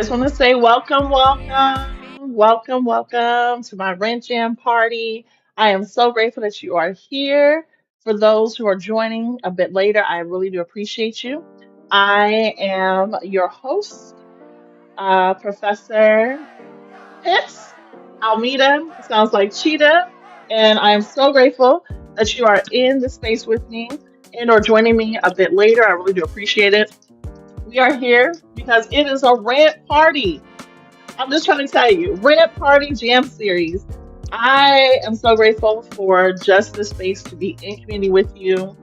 just want to say welcome to my Rent Jam party. I am so grateful that you are here. For those who are joining a bit later, I really do appreciate you. I am your host, Professor Pitts Almeida. Sounds like Cheetah. And I am so grateful that you are in the space with me and or joining me a bit later. I really do appreciate it. We are here because it is a rant party. I'm just trying to tell you, Rant Party Jam Series. I am so grateful for just the space to be in community with you,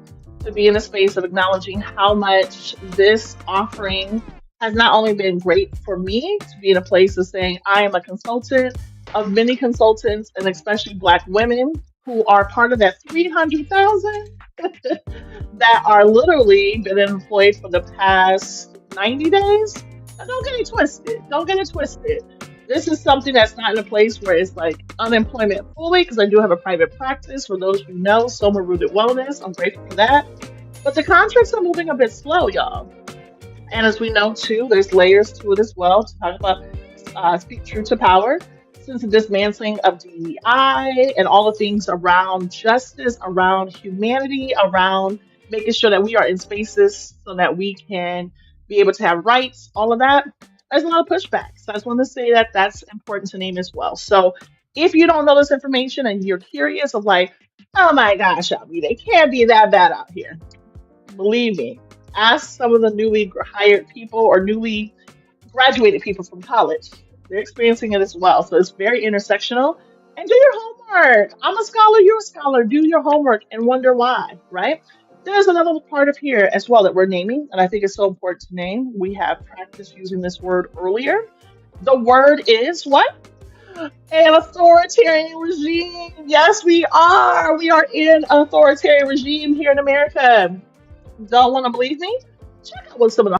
to be in a space of acknowledging how much this offering has not only been great for me to be in a place of saying I am a consultant of many consultants and especially Black women who are part of that 300,000 that are literally been employed for the past 90 days. Now, don't get it twisted. Don't get it twisted. This is something that's not in a place where it's like unemployment fully, because I do have a private practice. For those who know, Soma Rooted Wellness. I'm grateful for that. But the contracts are moving a bit slow, y'all. And as we know, too, there's layers to it as well to talk about Speak Truth to Power. Since the dismantling of DEI and all the things around justice, around humanity, around making sure that we are in spaces so that we can be able to have rights, all of that, there's a lot of pushback. So I just want to say that that's important to name as well. So if you don't know this information and you're curious of like, oh my gosh, Abby, they can't be that bad out here. Believe me, ask some of the newly hired people or newly graduated people from college. They're experiencing it as well. So it's very intersectional. And do your homework. I'm a scholar, you're a scholar. Do your homework and wonder why, right? There's another part of here as well that we're naming, and I think it's so important to name. We have practiced using this word earlier. The word is what? An authoritarian regime. Yes, we are. We are in an authoritarian regime here in America. Don't want to believe me? Check out what some of the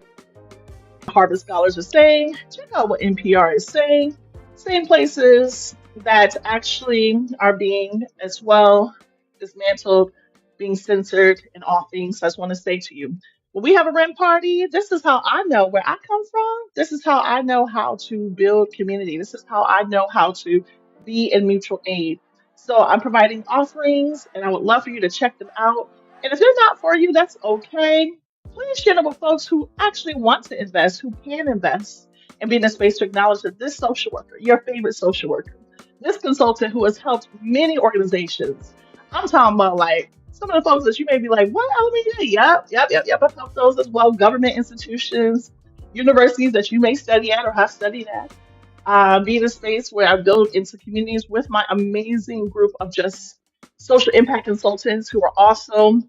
Harvard scholars are saying. Check out what NPR is saying. Same places that actually are being as well dismantled, being censored, and all things. So I just want to say to you, when we have a rent party, this is how I know where I come from. This is how I know how to build community. This is how I know how to be in mutual aid. So I'm providing offerings, and I would love for you to check them out. And if they're not for you, that's okay. Please share them with folks who actually want to invest, who can invest, and be in a space to acknowledge that this social worker, your favorite social worker, this consultant who has helped many organizations. I'm talking about like some of the folks that you may be like, what? Alameda? Yep. I've helped those as well. Government institutions, universities that you may study at or have studied at. Be in a space where I build into communities with my amazing group of just social impact consultants who are also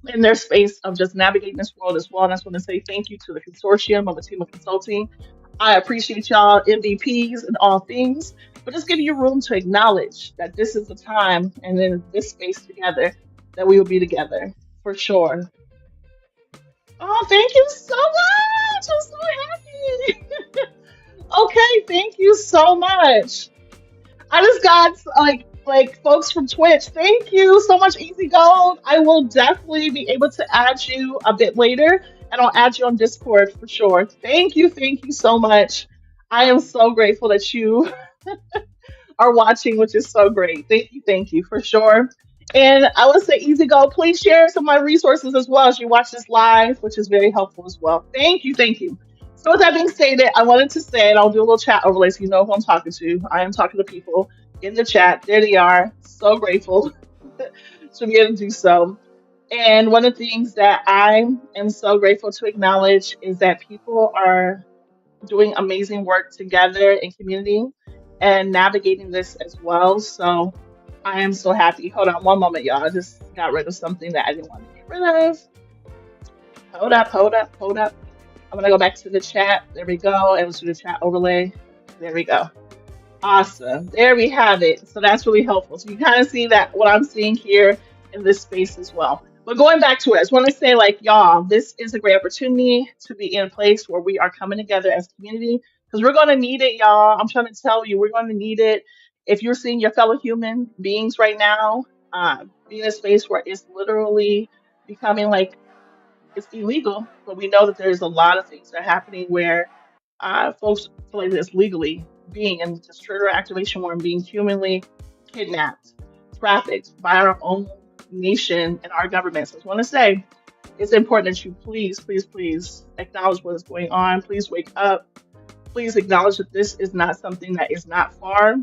in their space of just navigating this world as well. And I just want to say thank you to the consortium of a team of consulting. I appreciate y'all MVPs and all things, but just give you room to acknowledge that this is the time and in this space together that we will be together for sure. Oh, thank you so much. I'm so happy. Okay, thank you so much. I just got like folks from Twitch. Thank you so much, Easy Gold. I will definitely be able to add you a bit later, and I'll add you on Discord for sure. Thank you so much. I am so grateful that you are watching, which is so great. Thank you for sure. And I would say, Easy Gold, please share some of my resources as well as you watch this live, which is very helpful as well. Thank you. So with that being stated, I wanted to say, and I'll do a little chat overlay so you know who I'm talking to. I am talking to people in the chat. There they are. So grateful to be able to do so. And one of the things that I am so grateful to acknowledge is that people are doing amazing work together in community and navigating this as well. So I am so happy. Hold on one moment, y'all. I just got rid of something that I didn't want to get rid of. Hold up. I'm gonna go back to the chat. There we go. And let's do the chat overlay. There we go. Awesome. There we have it. So that's really helpful. So you kind of see that what I'm seeing here in this space as well. But going back to it, I just want to say, like, y'all, this is a great opportunity to be in a place where we are coming together as a community because we're going to need it, y'all. I'm trying to tell you, we're going to need it. If you're seeing your fellow human beings right now, be in a space where it's literally becoming like it's illegal, but we know that there's a lot of things that are happening where folks feel like this legally being in this trigger activation where I'm being humanly kidnapped, trafficked by our own nation and our government. So I just want to say it's important that you please, please, please acknowledge what is going on. Please wake up. Please acknowledge that this is not something that is not far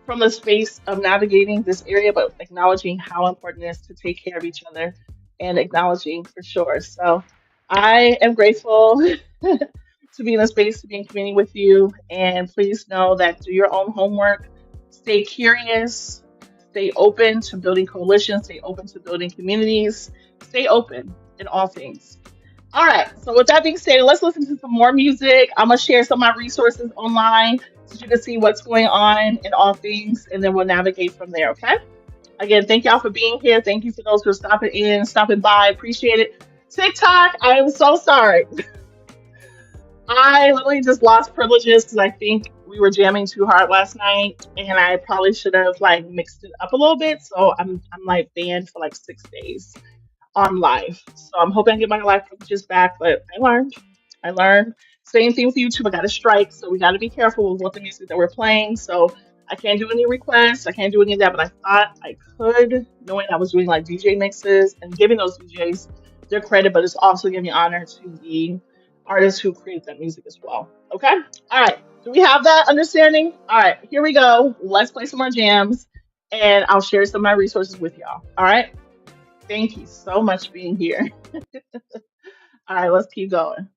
from the space of navigating this area, but acknowledging how important it is to take care of each other and acknowledging for sure. So I am grateful to be in a space, to be in community with you. And please know that do your own homework, stay curious, stay open to building coalitions, stay open to building communities, stay open in all things. All right. So with that being said, let's listen to some more music. I'm gonna share some of my resources online so you can see what's going on in all things, and then we'll navigate from there. Okay. Again, thank y'all for being here. Thank you for those who are stopping in, stopping by. Appreciate it. TikTok, I am so sorry. I literally just lost privileges because I think we were jamming too hard last night, and I probably should have like mixed it up a little bit. So I'm like banned for like 6 days on live. So I'm hoping I get my live privileges back, but I learned. I learned. Same thing with YouTube. I got a strike, so we got to be careful with what the music that we're playing. So I can't do any requests. I can't do any of that, but I thought I could, knowing I was doing like DJ mixes and giving those DJs their credit, but it's also giving honor to the artists who create that music as well. Okay? All right. Do we have that understanding? All right. Here we go. Let's play some more jams, and I'll share some of my resources with y'all. All right? Thank you so much for being here. All right, let's keep going.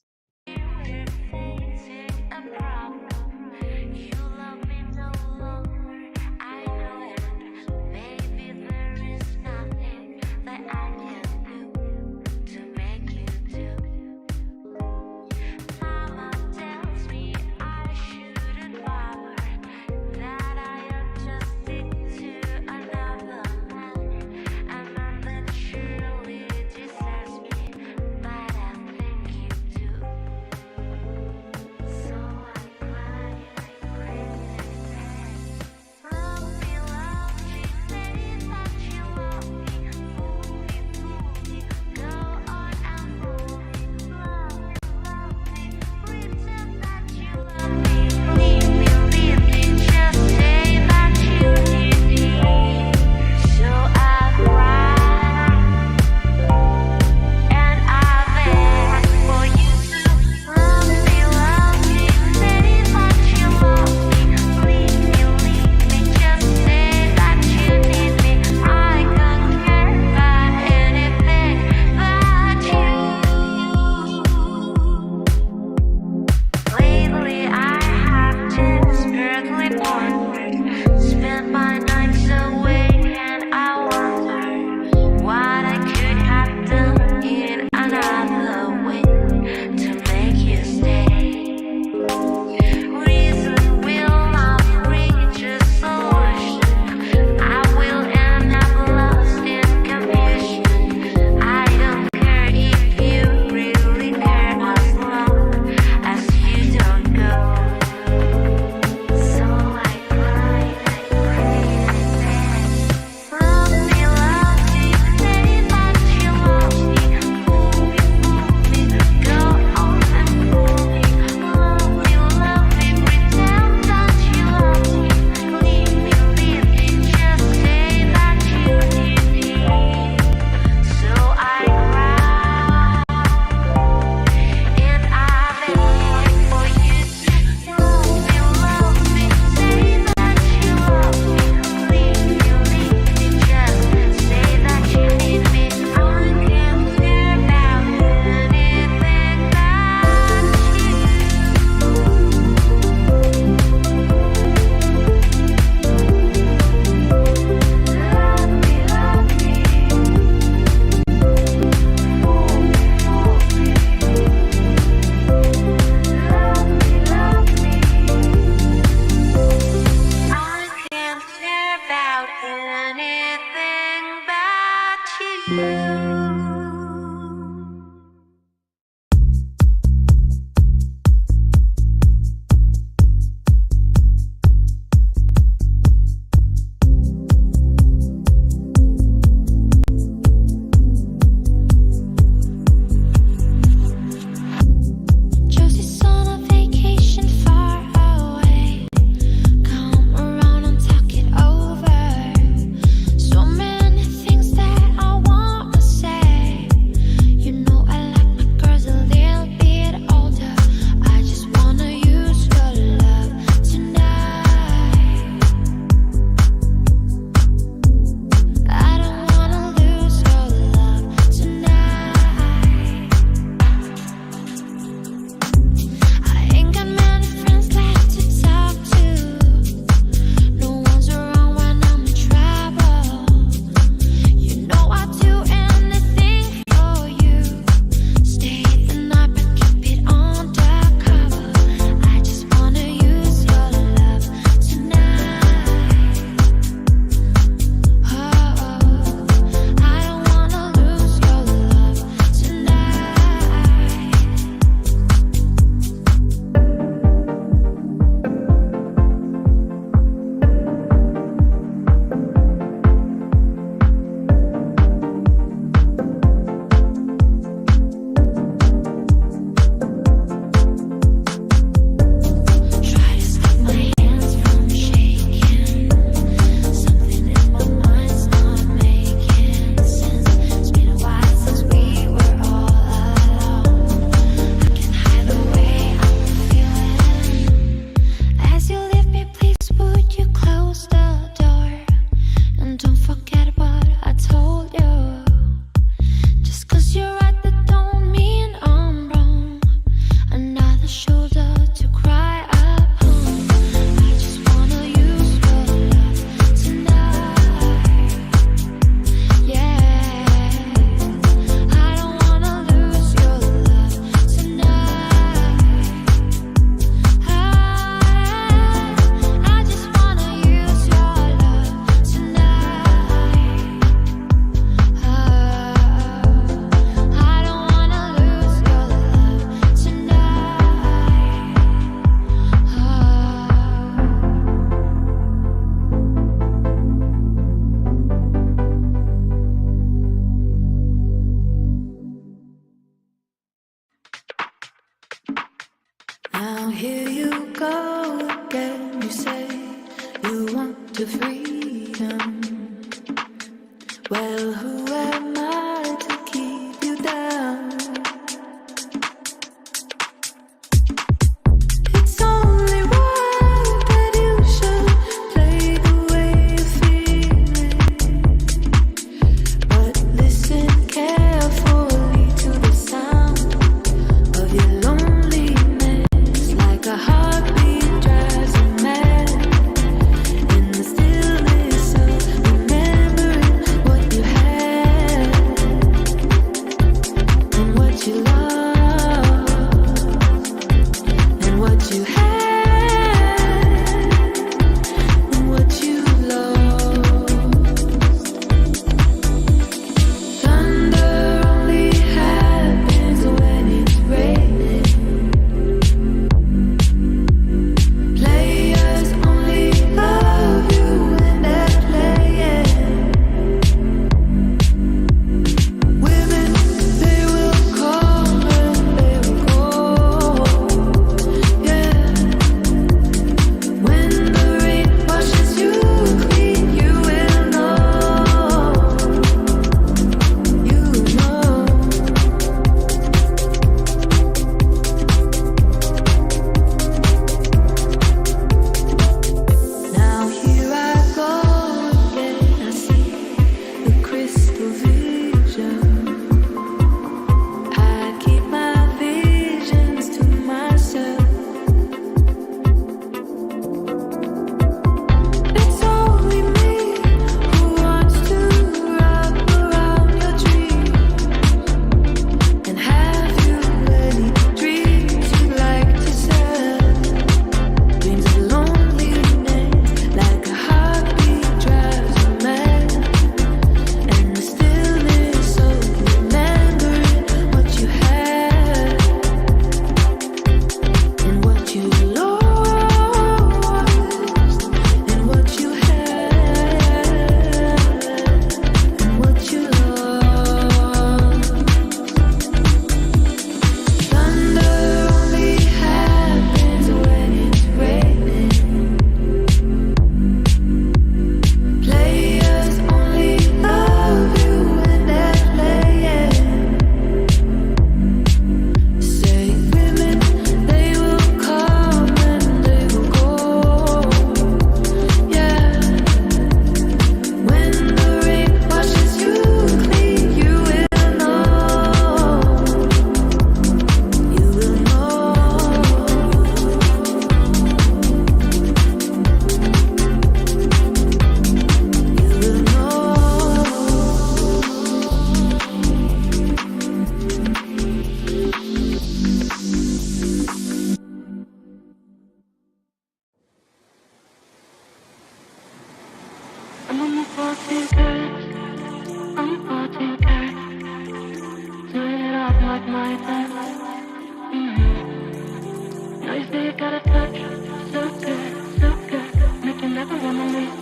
Well, who am I to keep you down? It's only right that you should play the way you're feeling. But listen carefully to the sound of your loneliness, like a heartbeat drives you mad. In the stillness of remembering what you had and what you lost and what you had and what you lost. Thunder only happens when it's raining. Players only love you when they're playing. Women, they will come and they will go. Yeah. When the rain washes you clean, you will know. You know. Now here I go again. I see the crystal vision. I keep my visions to myself. It's only me who wants to wrap around your dreams and have you any dreams you'd like to sell. Dreams of loneliness, like a heartbeat drives you mad. And the stillness of remembering what you had and what you lost and what you had and what you lost. Thunder only happens when it's raining. Players only love you when they're playing. Say women, they will come and they will go. Yeah. When the rain washes you clean, you will know. You will know. You will know. I'm on the 14 carats. I'm 14 carats. Doing it up like my dad. Now you say you got a touch. So good, so good. Make you never wanna leave.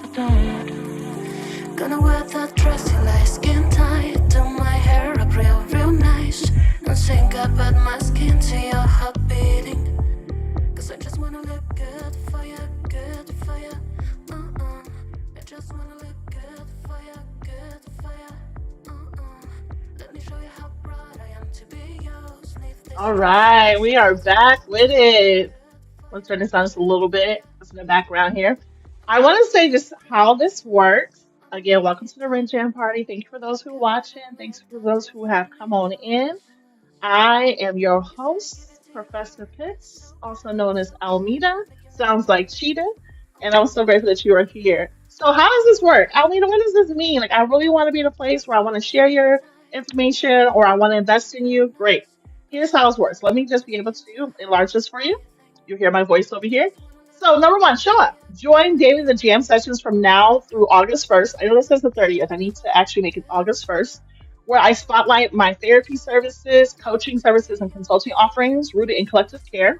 So don't. Gonna wear that dress till like skin tight. Do my hair up real nice. And sing about my skin to your heart beating. Cause I just wanna look good for you, good for you. I just wanna look good for you, good for you. Let me show you how proud I am to be yours. Leave this All right, we are back with it. Let's turn this on just a little bit. Just in the background here. I want to say just how this works. Again, welcome to the Rin Jam Party. Thank you for those who are watching. Thanks for those who have come on in. I am your host, Professor Pitts, also known as Almeda. Sounds like Cheetah. And I'm so grateful that you are here. So, how does this work? Almeda, what does this mean? Like, I really want to be in a place where I want to share your information or I want to invest in you. Great. Here's how it works. Let me just be able to enlarge this for you. You hear my voice over here. So, number one, show up. Join daily the jam sessions from now through August 1st. I know this says the 30th. I need to actually make it August 1st, where I spotlight my therapy services, coaching services, and consulting offerings rooted in collective care.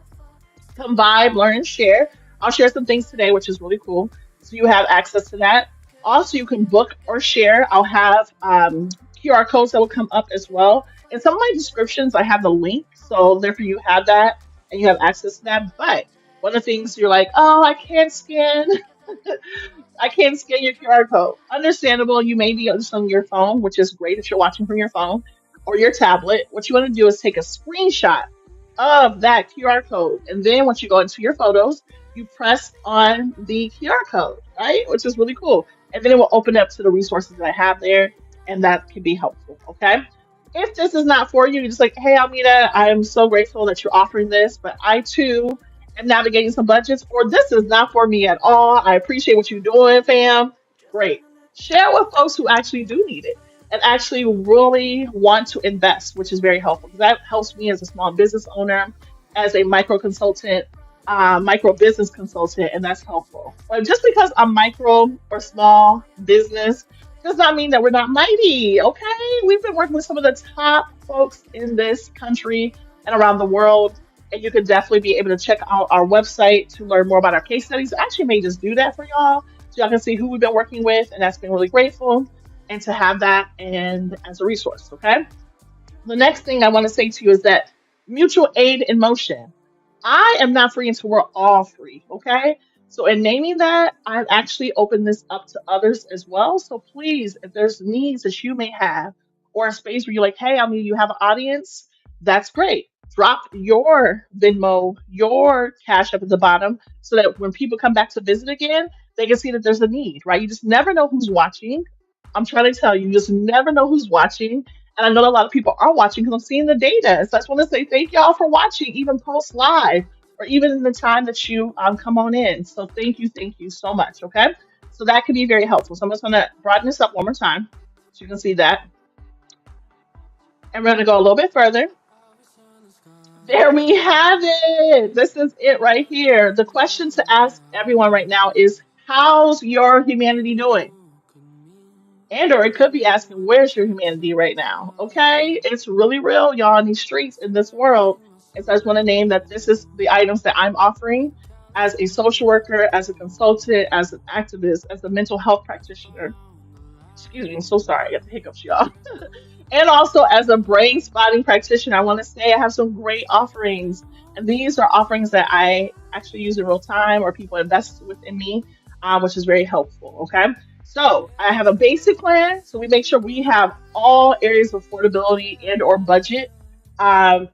Come vibe, learn, and share. I'll share some things today, which is really cool. So you have access to that. Also, you can book or share. I'll have QR codes that will come up as well. In some of my descriptions, I have the link. So therefore, you have that and you have access to that. But one of the things you're like, oh, I can't scan I can't scan your QR code. Understandable. You may be just on your phone, which is great if you're watching from your phone or your tablet. What you want to do is take a screenshot of that QR code. And then once you go into your photos, you press on the QR code, right? Which is really cool. And then it will open up to the resources that I have there. And that can be helpful. Okay. If this is not for you, you're just like, hey, Almita, I am so grateful that you're offering this, but I too am navigating some budgets, or this is not for me at all. I appreciate what you're doing, fam. Great. Share with folks who actually do need it and actually really want to invest, which is very helpful. That helps me as a small business owner, as a micro consultant, micro business consultant, and that's helpful. But just because I'm micro or small business does not mean that we're not mighty, okay? We've been working with some of the top folks in this country and around the world, and you could definitely be able to check out our website to learn more about our case studies. I actually may just do that for y'all so y'all can see who we've been working with, and that's been really grateful. And to have that and as a resource, okay? The next thing I want to say to you is that mutual aid in motion. I am not free until we're all free, okay? So in naming that, I've actually opened this up to others as well. So please, if there's needs that you may have, or a space where you're like, hey, I mean, you have an audience, that's great. Drop your Venmo, your Cash Up at the bottom, so that when people come back to visit again, they can see that there's a need, right? You just never know who's watching. I'm trying to tell you, you just never know who's watching. And I know a lot of people are watching because I'm seeing the data. So I just want to say thank y'all for watching, even post live or even in the time that you come on in. So thank you so much. Okay. So that can be very helpful. So I'm just going to broaden this up one more time so you can see that. And we're going to go a little bit further. There we have it. This is it right here. The question to ask everyone right now is, how's your humanity doing? And or it could be asking, where's your humanity right now? Okay, it's really real, y'all, in these streets in this world. And so I just want to name that this is the items that I'm offering as a social worker, as a consultant, as an activist, as a mental health practitioner. Excuse me, I'm so sorry, I got the hiccups, y'all. And also as a brain spotting practitioner, I want to say I have some great offerings. And these are offerings that I actually use in real time or people invest within me, which is very helpful. Okay. So I have a basic plan. So we make sure we have all areas of affordability and or budget.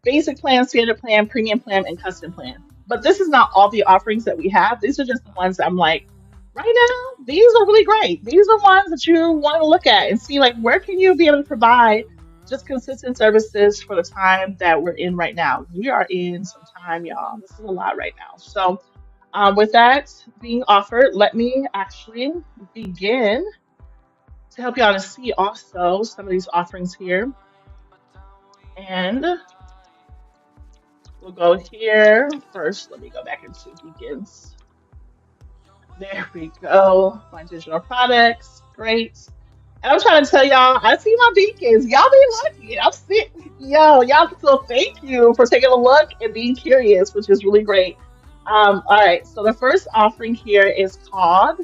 Basic plan, standard plan, premium plan, and custom plan. But this is not all the offerings that we have. These are just the ones that I'm like, right now, these are really great. These are ones that you want to look at and see like where can you be able to provide just consistent services for the time that we're in right now. We are in some time, y'all. This is a lot right now. So with that being offered, let me actually begin to help you out to see also some of these offerings here. And we'll go here first. Let me go back into begins. There we go. My digital products. Great. And I'm trying to tell y'all, I see my beacons. Y'all be lucky. I'm sick. Yo, y'all, so thank you for taking a look and being curious, which is really great. All right. So the first offering here is called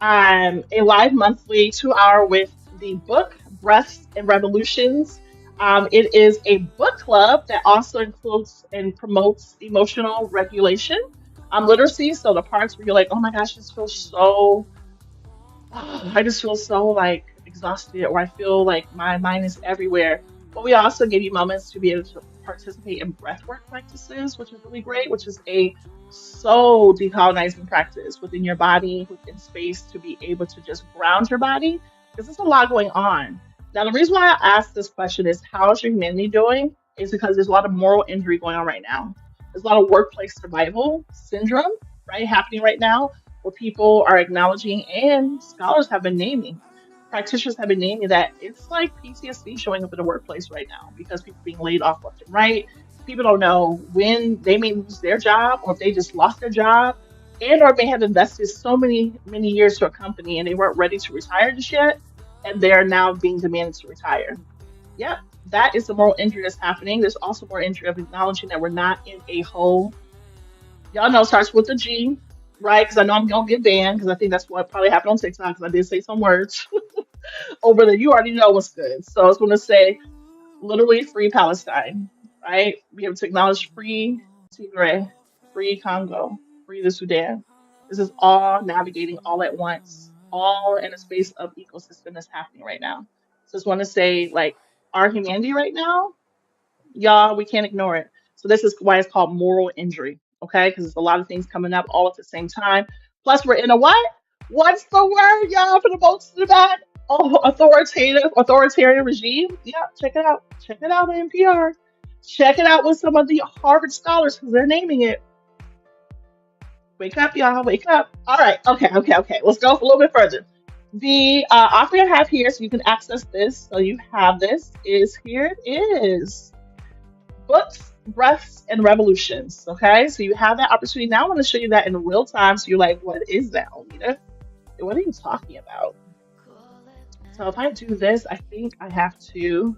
a live monthly 2 hour with the book Breaths and Revolutions. It is a book club that also includes and promotes emotional regulation, literacy. So the parts where you're like, oh my gosh, this feels so I just feel so like exhausted, or I feel like my mind is everywhere. But we also give you moments to be able to participate in breathwork practices, which is really great, which is a so decolonizing practice within your body, within space, to be able to just ground your body because there's a lot going on. Now, the reason why I asked this question is, how's your humanity doing? Is because there's a lot of moral injury going on right now. There's a lot of workplace survival syndrome, right, happening right now where people are acknowledging and scholars have been naming, practitioners have been naming that it's like PTSD showing up in the workplace right now because people are being laid off left and right. People don't know when they may lose their job or if they just lost their job and or may have invested so many years to a company and they weren't ready to retire just yet and they're now being demanded to retire. Yep, that is the moral injury that's happening. There's also more injury of acknowledging that we're not in a whole, y'all know, it starts with a G, right? Because I know I'm gonna get banned because I think that's what probably happened on TikTok because I did say some words over there. You already know what's good. So I was gonna say literally free Palestine, right? Be able to acknowledge free Tigray. free Congo, free the Sudan. This is all navigating all at once, all in a space of ecosystem that's happening right now. So just want to say, like, our humanity right now, y'all, we can't ignore it. So this is why it's called moral injury, okay? Because there's a lot of things coming up all at the same time. Plus, we're in a what? What's the word, y'all, for the votes to the back? Oh, authoritarian regime. Yeah, check it out. Check it out on NPR. Check it out with some of the Harvard scholars because they're naming it. Wake up, y'all. Wake up. All right. Okay. Let's go a little bit further. The offer I have here, so you can access this. So you have this. Is here it is. Books, Breaths, and Revolutions. Okay, so you have that opportunity. Now I want to show you that in real time. So you're like, what is that, Alita? What are you talking about? So if I do this, I think I have to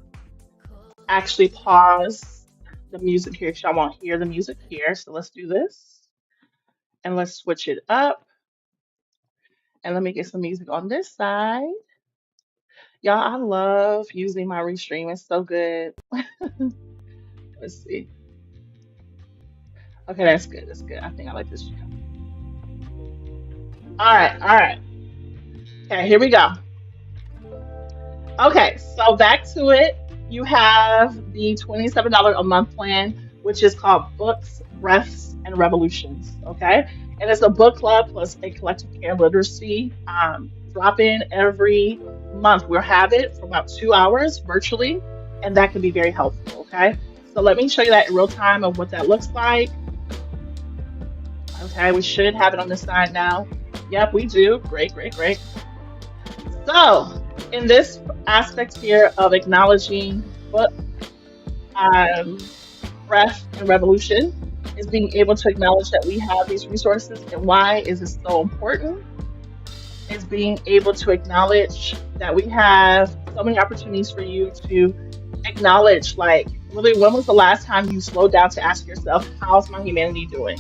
actually pause the music here because y'all won't hear the music here. So let's do this and let's switch it up. And let me get some music on this side. Y'all, I love using my Restream. It's so good. Let's see. Okay, that's good. That's good. I think I like this. All right. Okay, here we go. Okay, so back to it. You have the $27 a month plan, which is called Books, Breaths, and Revolutions. Okay, and it's a book club plus a collective care literacy drop in every month. We'll have it for about 2 hours virtually, and that can be very helpful. Okay, so let me show you that in real time of what that looks like. Okay, we should have it on the side now. Yep, we do. Great. So, in this aspect here of acknowledging book, um, breath, and revolution, is being able to acknowledge that we have these resources and why is it so important. Is being able to acknowledge that we have so many opportunities for you to acknowledge, like, really, when was the last time you slowed down to ask yourself, how's my humanity doing?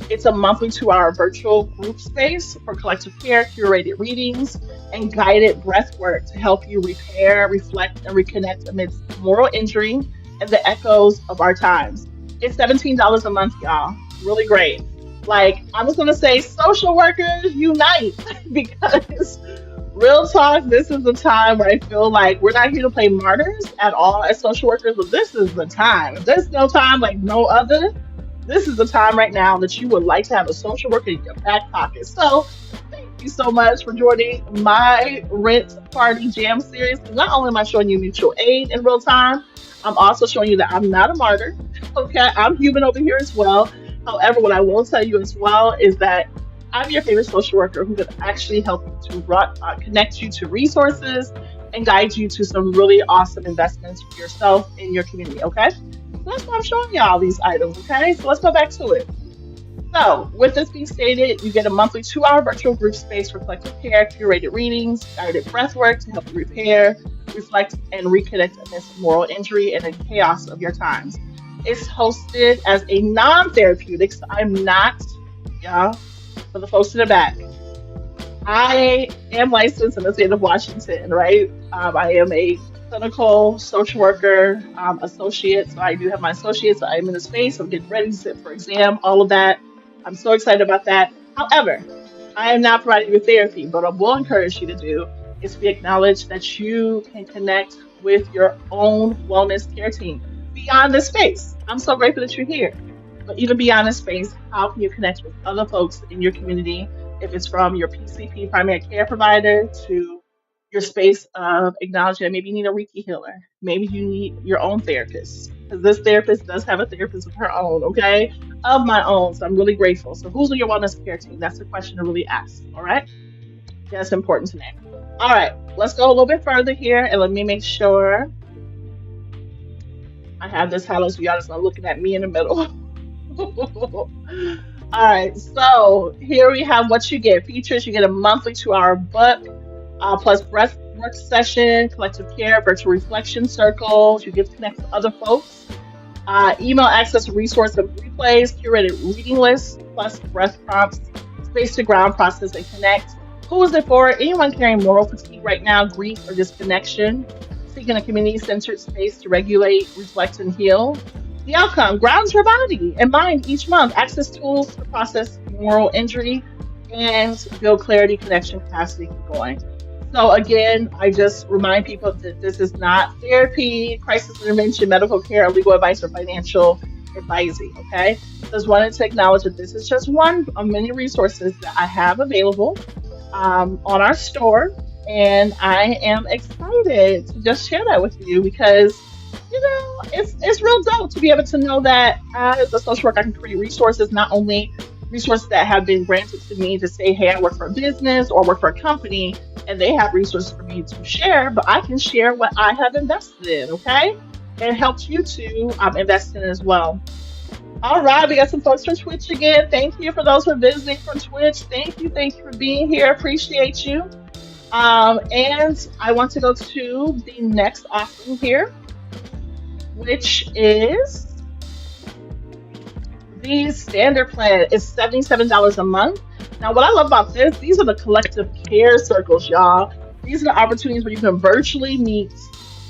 It's a monthly 2 hour virtual group space for collective care, curated readings, and guided breath work to help you repair, reflect, and reconnect amidst moral injury and the echoes of our times. It's $17 a month, y'all. Really great. Like, I'm just going to say, social workers unite because real talk, this is the time where I feel like we're not here to play martyrs at all as social workers, but this is the time. If there's no time like no other, this is the time right now that you would like to have a social worker in your back pocket. So thank you so much for joining my Rent Party Jam series. Not only am I showing you mutual aid in real time, I'm also showing you that I'm not a martyr. Okay, I'm human over here as well. However, what I will tell you as well is that I'm your favorite social worker who can actually help you to connect you to resources and guide you to some really awesome investments for yourself and your community. Okay, so that's why I'm showing you all these items. Okay, so let's go back to it. So, with this being stated, you get a monthly 2 hour virtual group space for collective care, curated readings, guided breath work to help you repair, reflect, and reconnect amidst moral injury and the chaos of your times. It's hosted as a non-therapeutic, so I'm not, y'all, for the folks in the back. I am licensed in the state of Washington, right? I am a clinical social worker associate, so I do have my associates. So I'm in the space. I'm getting ready to sit for exam, all of that. I'm so excited about that. However, I am not providing you therapy, but I will encourage you to do is to acknowledge that you can connect with your own wellness care team beyond this space. I'm so grateful that you're here. But even beyond this space, how can you connect with other folks in your community? If it's from your PCP primary care provider to your space of acknowledging that maybe you need a Reiki healer. Maybe you need your own therapist. Because this therapist does have a therapist of her own, okay? Of my own. So I'm really grateful. So who's on your wellness care team? That's the question to really ask. All right? That's important to know. All right. Let's go a little bit further here and let me make sure I have this highlighted so y'all just not looking at me in the middle. All right, so here we have what you get. Features, you get a monthly 2 hour book, plus breath work session, collective care, virtual reflection circles. You get to connect with other folks. Email access to resource and replays, curated reading lists, plus breath prompts, space to ground, process, and connect. Who is it for? Anyone carrying moral fatigue right now, grief or disconnection, seeking a community-centered space to regulate, reflect, and heal. The outcome grounds her body and mind each month, access tools to process moral injury, and build clarity, connection, capacity, keep going. So, again, I just remind people that this is not therapy, crisis intervention, medical care, legal advice, or financial advising. Okay. Just wanted to acknowledge that this is just one of many resources that I have available on our store. And I am excited to just share that with you because, it's real dope to be able to know that as a social worker, I can create resources, not only resources that have been granted to me to say, hey, I work for a business or work for a company, and they have resources for me to share, but I can share what I have invested in, okay? And helps you to invest in as well. All right, we got some folks from Twitch again. Thank you for those who are visiting from Twitch. Thank you for being here. Appreciate you. And I want to go to the next offering here, which is the standard plan. Is $77 a month. Now, what I love about this, these are the collective care circles, y'all. These are the opportunities where you can virtually meet,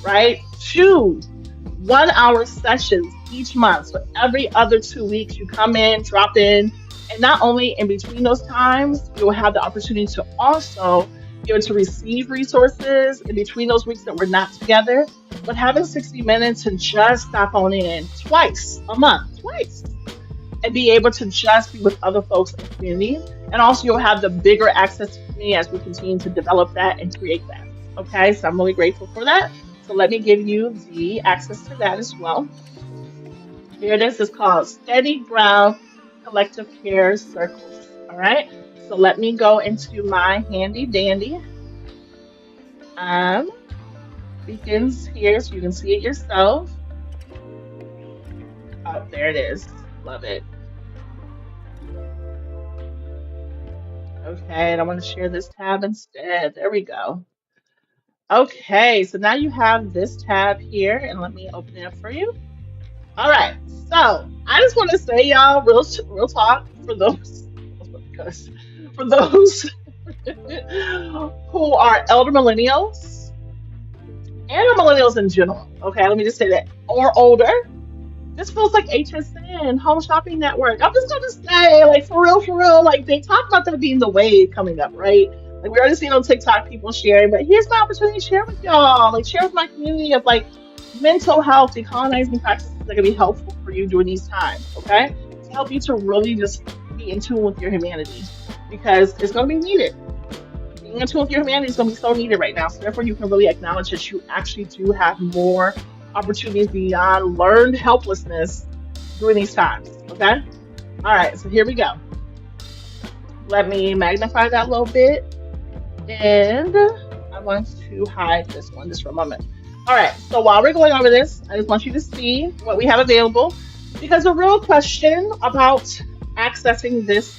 right? 2 1-hour sessions each month. So every other 2 weeks, you come in, drop in, and not only in between those times, you'll have the opportunity to also be able to receive resources in between those weeks that we're not together. But having 60 minutes and just stop on in twice a month, twice, and be able to just be with other folks in the community. And also, you'll have the bigger access to me as we continue to develop that and create that. Okay, so I'm really grateful for that. So let me give you the access to that as well. Here it is. It's called Steady Ground Collective Care Circles. All right. So let me go into my handy dandy beacons here so you can see it yourself. Oh, there it is. Love it. Okay, and I want to share this tab instead. There we go. Okay, so now you have this tab here, and let me open it up for you. All right, so I just want to say, y'all, real talk for those, for those who are elder millennials and are millennials in general. Okay, let me just say that, or older. This feels like HSN, Home Shopping Network. I'm just gonna say, like, for real, like, they talk about that being the wave coming up, right? Like, we already seen on TikTok people sharing, but here's my opportunity to share with y'all, like, share with my community of, like, mental health, decolonizing practices that can be helpful for you during these times, okay? To help you to really just be in tune with your humanity, because it's gonna be needed. Being in tune with your humanity is gonna be so needed right now, so therefore you can really acknowledge that you actually do have more opportunities beyond learned helplessness during these times. Okay? All right, so here we go. Let me magnify that a little bit. And I want to hide this one just for a moment. All right, so while we're going over this, I just want you to see what we have available, because the real question about accessing this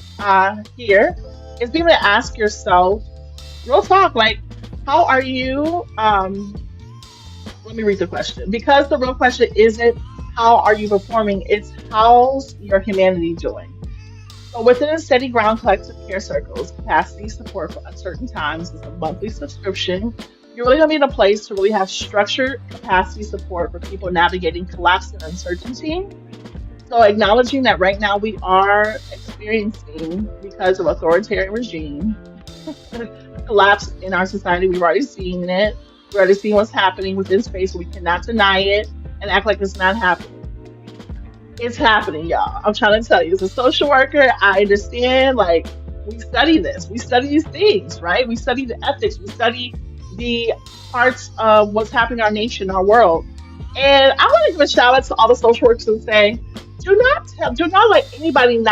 here is being able to ask yourself, real talk, like, how are you let me read the question, because the real question isn't how are you performing, it's how's your humanity doing. So within a Steady Ground Collective Care Circles, capacity support for uncertain times is a monthly subscription. You're really going to be in a place to really have structured capacity support for people navigating collapse and uncertainty. So acknowledging that right now we are experiencing, because of authoritarian regime, collapse in our society. We've already seen it. We're already seeing what's happening within space. We cannot deny it and act like it's not happening. It's happening, y'all. I'm trying to tell you. As a social worker, I understand, like, we study this. We study these things, right? We study the ethics. We study the parts of what's happening in our nation, our world. And I want to give a shout out to all the social workers and say, do not let anybody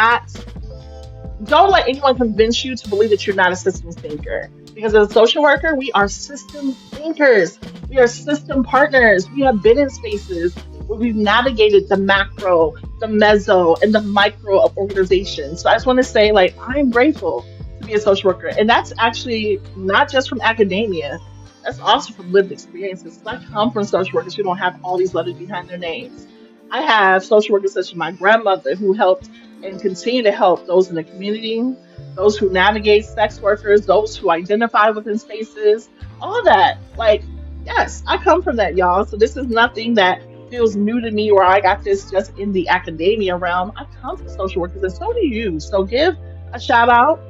don't let anyone convince you to believe that you're not a systems thinker. Because as a social worker, we are system thinkers. We are system partners. We have been in spaces where we've navigated the macro, the meso, and the micro of organizations. So I just want to say, like, I'm grateful to be a social worker. And that's actually not just from academia. That's also from lived experiences. I come from social workers who don't have all these letters behind their names. I have social workers such as my grandmother who helped and continue to help those in the community, those who navigate sex workers, those who identify within spaces, all of that. Like, yes, I come from that, y'all. So this is nothing that feels new to me or I got this just in the academia realm, I come from social workers and so do you. So give a shout out,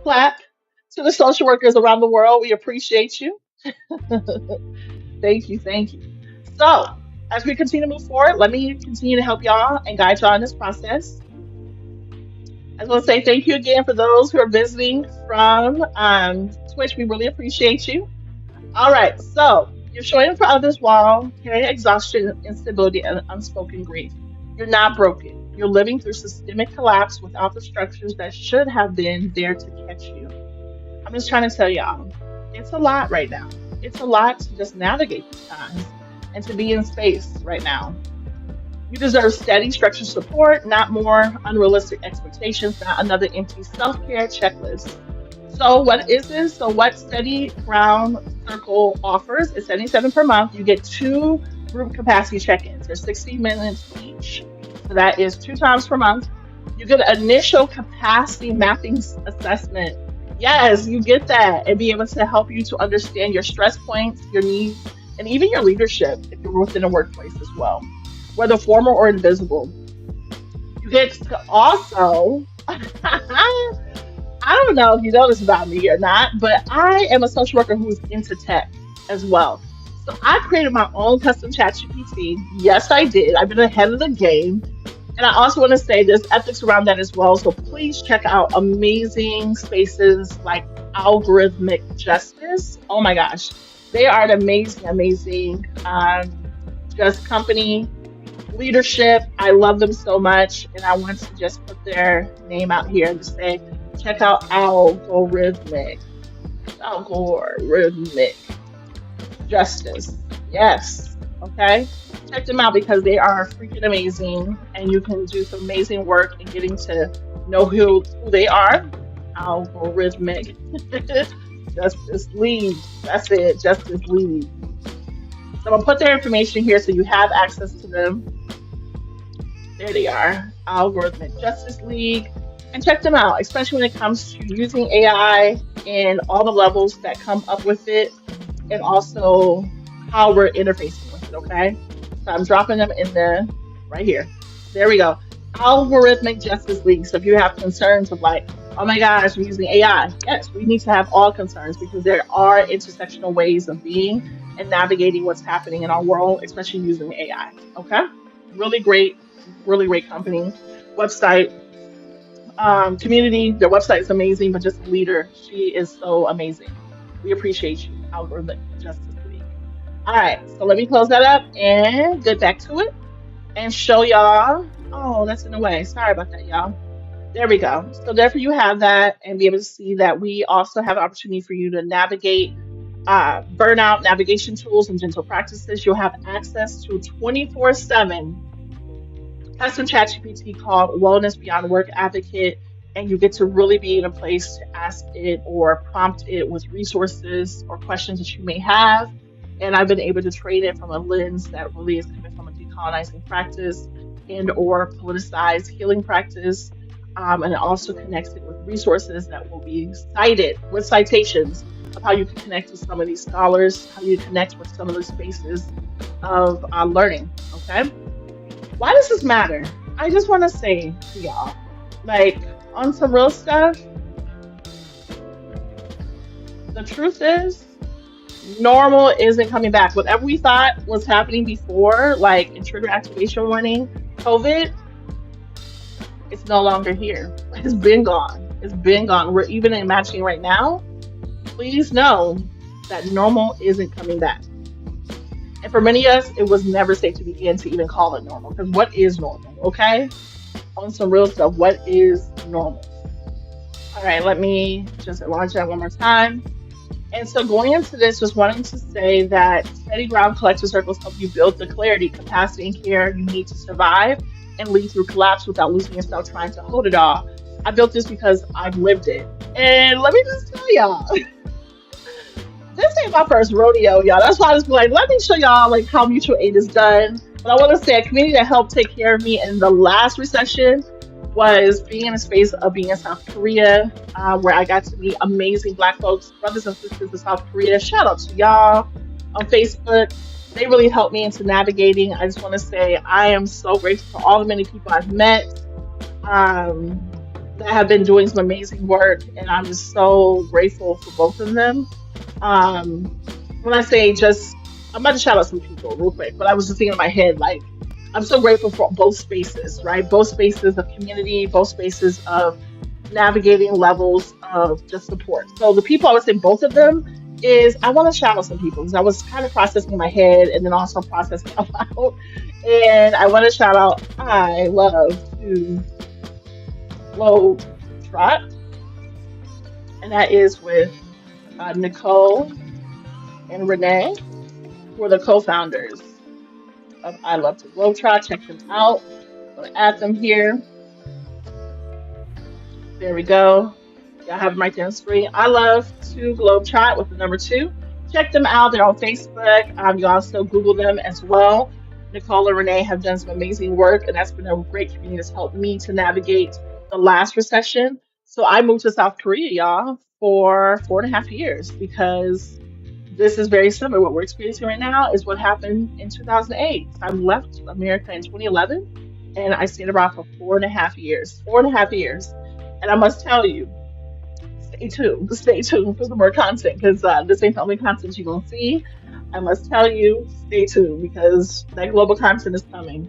clap to the social workers around the world. We appreciate you. Thank you. Thank you. So, as we continue to move forward, let me continue to help y'all and guide y'all in this process. I just want to say thank you again for those who are visiting from Twitch. We really appreciate you. All right, so you're showing up for others while carrying exhaustion, instability, and unspoken grief. You're not broken. You're living through systemic collapse without the structures that should have been there to catch you. I'm just trying to tell y'all, it's a lot right now. It's a lot to just navigate these times and to be in space right now. You deserve steady, structured support, not more unrealistic expectations, not another empty self care checklist. So, what is this? So, what Steady Ground Circle offers is 77 per month. You get two group capacity check ins, they're 60 minutes each. So, that is two times per month. You get an initial capacity mapping assessment. Yes, you get that and be able to help you to understand your stress points, your needs, and even your leadership if you're within a workplace as well, whether formal or invisible. You get to also, I don't know if you know this about me or not, but I am a social worker who's into tech as well. So I created my own custom chat GPT. Yes, I did. I've been ahead of the game. And I also want to say there's ethics around that as well. So please check out amazing spaces like Algorithmic Justice. Oh my gosh. They are an amazing, amazing just company leadership. I love them so much. And I want to just put their name out here and just say, check out Algorithmic Justice. Yes. Okay. Check them out because they are freaking amazing and you can do some amazing work in getting to know who they are. Algorithmic Justice League. That's it. Justice League. So I'm gonna put their information here so you have access to them. There they are. Algorithmic Justice League. And check them out, especially when it comes to using AI and all the levels that come up with it, and also how we're interfacing with it, okay? So I'm dropping them in the right here. There we go. Algorithmic Justice League. So if you have concerns of like, oh my gosh, we're using AI. Yes, we need to have all concerns because there are intersectional ways of being and navigating what's happening in our world, especially using AI. Okay? Really great company. Website, community. Their website is amazing, but just the leader, she is so amazing. We appreciate you, Algorithmic Justice League. All right, so let me close that up and get back to it and show y'all. Oh, that's in the way. Sorry about that, y'all. There we go. So therefore you have that and be able to see that we also have an opportunity for you to navigate burnout navigation tools and gentle practices. You'll have access to 24/7 custom chat GPT called Wellness Beyond Work Advocate, and you get to really be in a place to ask it or prompt it with resources or questions that you may have. And I've been able to train it from a lens that really is coming from a decolonizing practice and or politicized healing practice. And it also connects it with resources that will be cited with citations of how you can connect with some of these scholars, how you connect with some of the spaces of learning. Okay. Why does this matter? I just want to say to y'all, like, on some real stuff, the truth is, normal isn't coming back. Whatever we thought was happening before, like in trigger activation warning, COVID, it's no longer here. It's been gone. It's been gone. We're even imagining right now. Please know that normal isn't coming back. And for many of us, it was never safe to begin to even call it normal. Because what is normal? Okay? On some real stuff, what is normal? All right, let me just enlarge that one more time. And so going into this, just wanting to say that steady ground collective circles help you build the clarity, capacity, and care you need to survive and lead through collapse without losing yourself trying to hold it all. I built this because I've lived it. And let me just tell y'all, this ain't my first rodeo, y'all. That's why I was like, let me show y'all like how mutual aid is done. But I want to say a community that helped take care of me in the last recession was being in a space of being in South Korea, where I got to meet amazing Black folks, brothers and sisters in South Korea. Shout out to y'all on Facebook. They really helped me into navigating. I just want to say I am so grateful for all the many people I've met, um, that have been doing some amazing work, and I'm just so grateful for both of them. Um, when I say just, I'm about to shout out some people real quick, but I was just thinking in my head, like, I'm so grateful for both spaces, right? Both spaces of community, both spaces of navigating levels of just support. So the people I would say both of them is I want to shout out some people because I was kind of processing in my head and then also processing out loud. And I want to shout out, I love to Globe Trot, and that is with Nicole and Renee, who are the co-founders of I Love to Globetrot. Check them out. I'm gonna add them here. There we go. Y'all have them right there on the screen. I Love to Globetrot with the number two. Check them out. They're on Facebook. You also Google them as well. Nicole and Renee have done some amazing work, and that's been a great community that's helped me to navigate the last recession. So I moved to South Korea, y'all, for 4.5 years because this is very similar. What we're experiencing right now is what happened in 2008. I left America in 2011 and I stayed abroad for 4.5 years. 4.5 years. And I must tell you, stay tuned for some more content because this ain't the only content you're going to see. I must tell you, stay tuned because that global content is coming.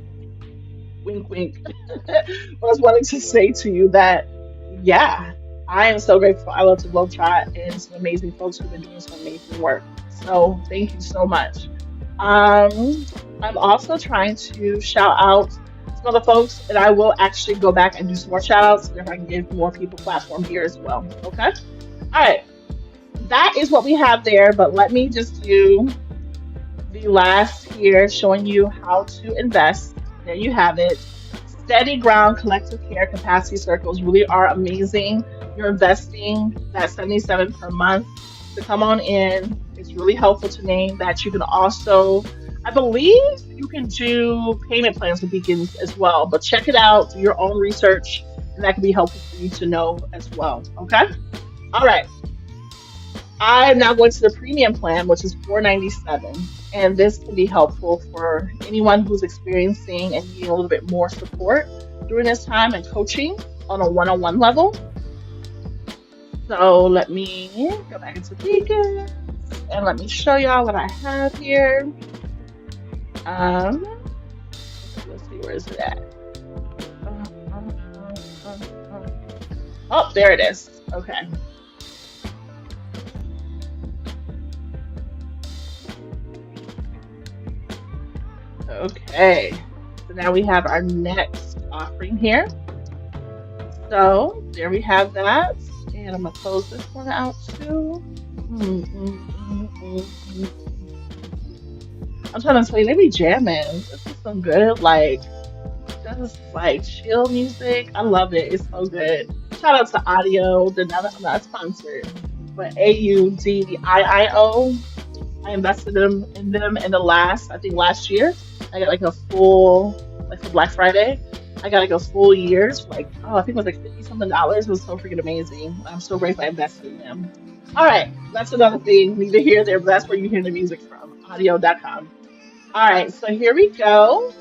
Wink, wink. But I was wanting to say to you that, yeah, I am so grateful. I love to Globetrot and some amazing folks who've been doing some amazing work. So thank you so much. I'm also trying to shout out some other folks, and I will actually go back and do some more shout outs if I can give more people platform here as well. Okay. All right. That is what we have there, but let me just do the last here showing you how to invest. There you have it. Steady ground collective care capacity circles really are amazing. You're investing that 77 per month to come on in. It's really helpful to name that. You can also, I believe you can do payment plans with Beacons as well, but check it out, do your own research, and that can be helpful for you to know as well. Okay. All right. I'm now going to the premium plan, which is 497, and this can be helpful for anyone who's experiencing and needing a little bit more support during this time and coaching on a one-on-one level. So let me go back into Beacon and let me show y'all what I have here. Let's see, where is it at? Oh, there it is. Okay. Okay, so now we have our next offering here. So there we have that. And I'm gonna close this one out too. I'm trying to tell you, they be jamming. This is some good, like, just like chill music. I love it. It's so good. Shout out to Audio. I'm not sponsored, but AUDIIO. I invested in them in the last, I think last year. I got like a full, like for Black Friday, I got like a full year's, like, oh, I think it was like 50 something dollars. It was so freaking amazing. I'm so grateful I invested in them. All right, that's another thing. Neither here nor there, but that's where you hear the music from, audio.com. All right, so here we go.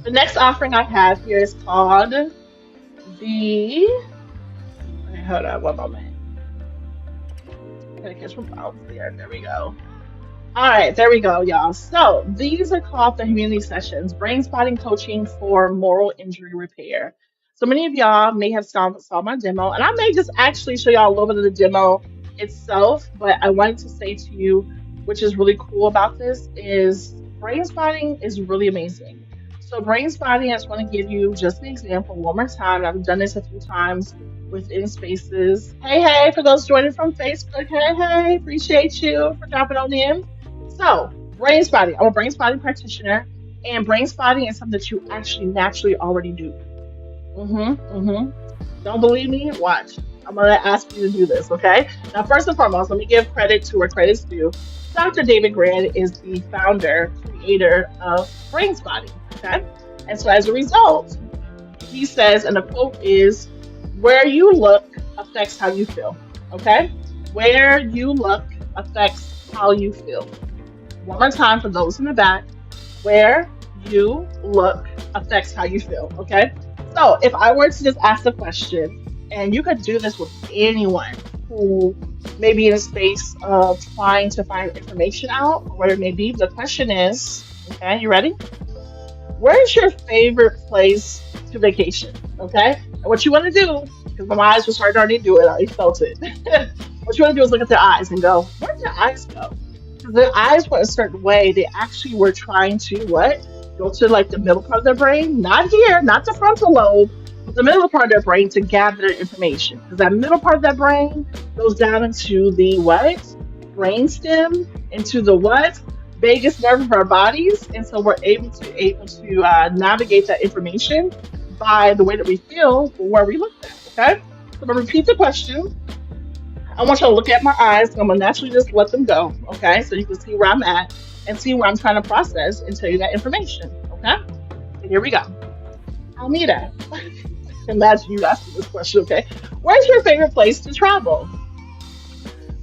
The next offering I have here is called the, okay, hold on one moment. Gotta catch my pause there. There we go. All right, there we go, y'all. So these are called the community sessions, brain spotting coaching for moral injury repair. So many of y'all may have saw my demo, and I may just actually show y'all a little bit of the demo itself. But I wanted to say to you, which is really cool about this, is brain spotting is really amazing. So brain spotting, I just want to give you just an example one more time. I've done this a few times within spaces. Hey, hey, for those joining from Facebook, hey, hey, appreciate you for dropping on in. So, brain spotting. I'm a brain spotting practitioner, and brain spotting is something that you actually naturally already do. Don't believe me? Watch. I'm gonna ask you to do this, okay? Now, first and foremost, let me give credit to where credit's due. Dr. David Grant is the founder, creator of brain spotting, okay? And so, as a result, he says, and the quote is, "Where you look affects how you feel." Okay? Where you look affects how you feel. One more time for those in the back. Where you look affects how you feel. Okay. So if I were to just ask the question, and you could do this with anyone who may be in a space of trying to find information out, or whatever it may be, the question is, okay, you ready? Where's your favorite place to vacation? Okay. And what you want to do, because my eyes was hard to already do it, I already felt it. What you want to do is look at their eyes and go, where did their eyes go? Because their eyes went a certain way. They actually were trying to what? Go to like the middle part of their brain, not here, not the frontal lobe, but the middle part of their brain to gather their information. Because that middle part of their brain goes down into the what? Brain stem, into the what? Vagus nerve of our bodies, and so we're able to navigate that information by the way that we feel or where we look at. Okay, so I'm gonna repeat the question. I want you to look at my eyes. So I'm gonna naturally just let them go. Okay, so you can see where I'm at and see where I'm trying to process and tell you that information. Okay, so here we go. Almeida, imagine you asking this question. Okay, where's your favorite place to travel?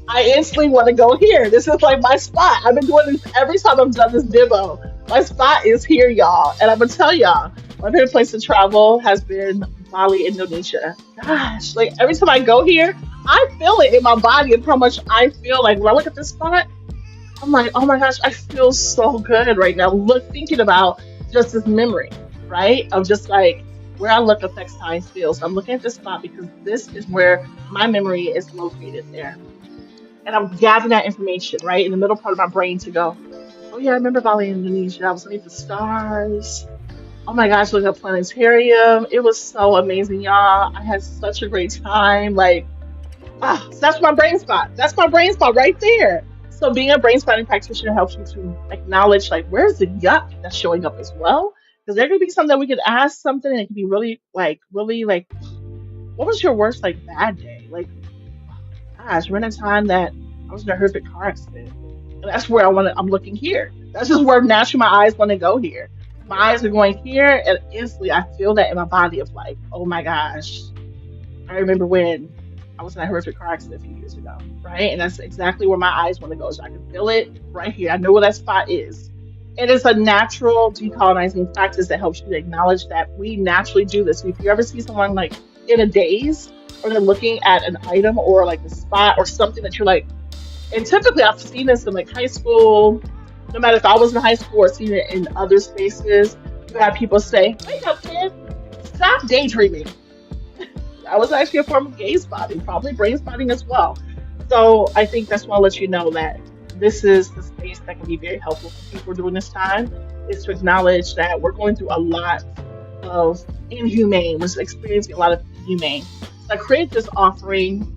I instantly want to go here. This is like my spot. I've been doing this every time I've done this demo. My spot is here, y'all. And I'm going to tell y'all, my favorite place to travel has been Bali, Indonesia. Gosh, like every time I go here, I feel it in my body and how much I feel like when I look at this spot, I'm like, oh my gosh, I feel so good right now. Look, thinking about just this memory, right? Of just like where I look affects how I feel. So I'm looking at this spot because this is where my memory is located there. And I'm gathering that information, right, in the middle part of my brain to go, oh yeah, I remember Bali, Indonesia. I was looking at the stars. Oh my gosh, looking at planetarium. It was so amazing, y'all. I had such a great time. Like, so that's my brain spot. That's my brain spot right there. So being a brain spotting practitioner helps you to acknowledge like where's the yuck that's showing up as well. Because there could be something that we could ask something and it could be really like, what was your worst like bad day? Like gosh, remember that time that I was in a horrific car accident? And that's where I'm looking here. That's just where naturally my eyes want to go here. My eyes are going here, and instantly I feel that in my body of like, oh my gosh, I remember when I was in a horrific car accident a few years ago, right? And that's exactly where my eyes want to go. So I can feel it right here. I know where that spot is. It is a natural decolonizing practice that helps you to acknowledge that we naturally do this. If you ever see someone like in a daze, or they're looking at an item or like a spot or something that you're like, and typically I've seen this in like high school, no matter if I was in high school or seen it in other spaces, you have people say, wake up, kid, stop daydreaming. That was actually a form of gaze spotting, probably brain spotting as well. So I think that's why I'll let you know that this is the space that can be very helpful for people during this time, is to acknowledge that we're going through a lot of inhumane, we're experiencing a lot of inhumane. So I created this offering.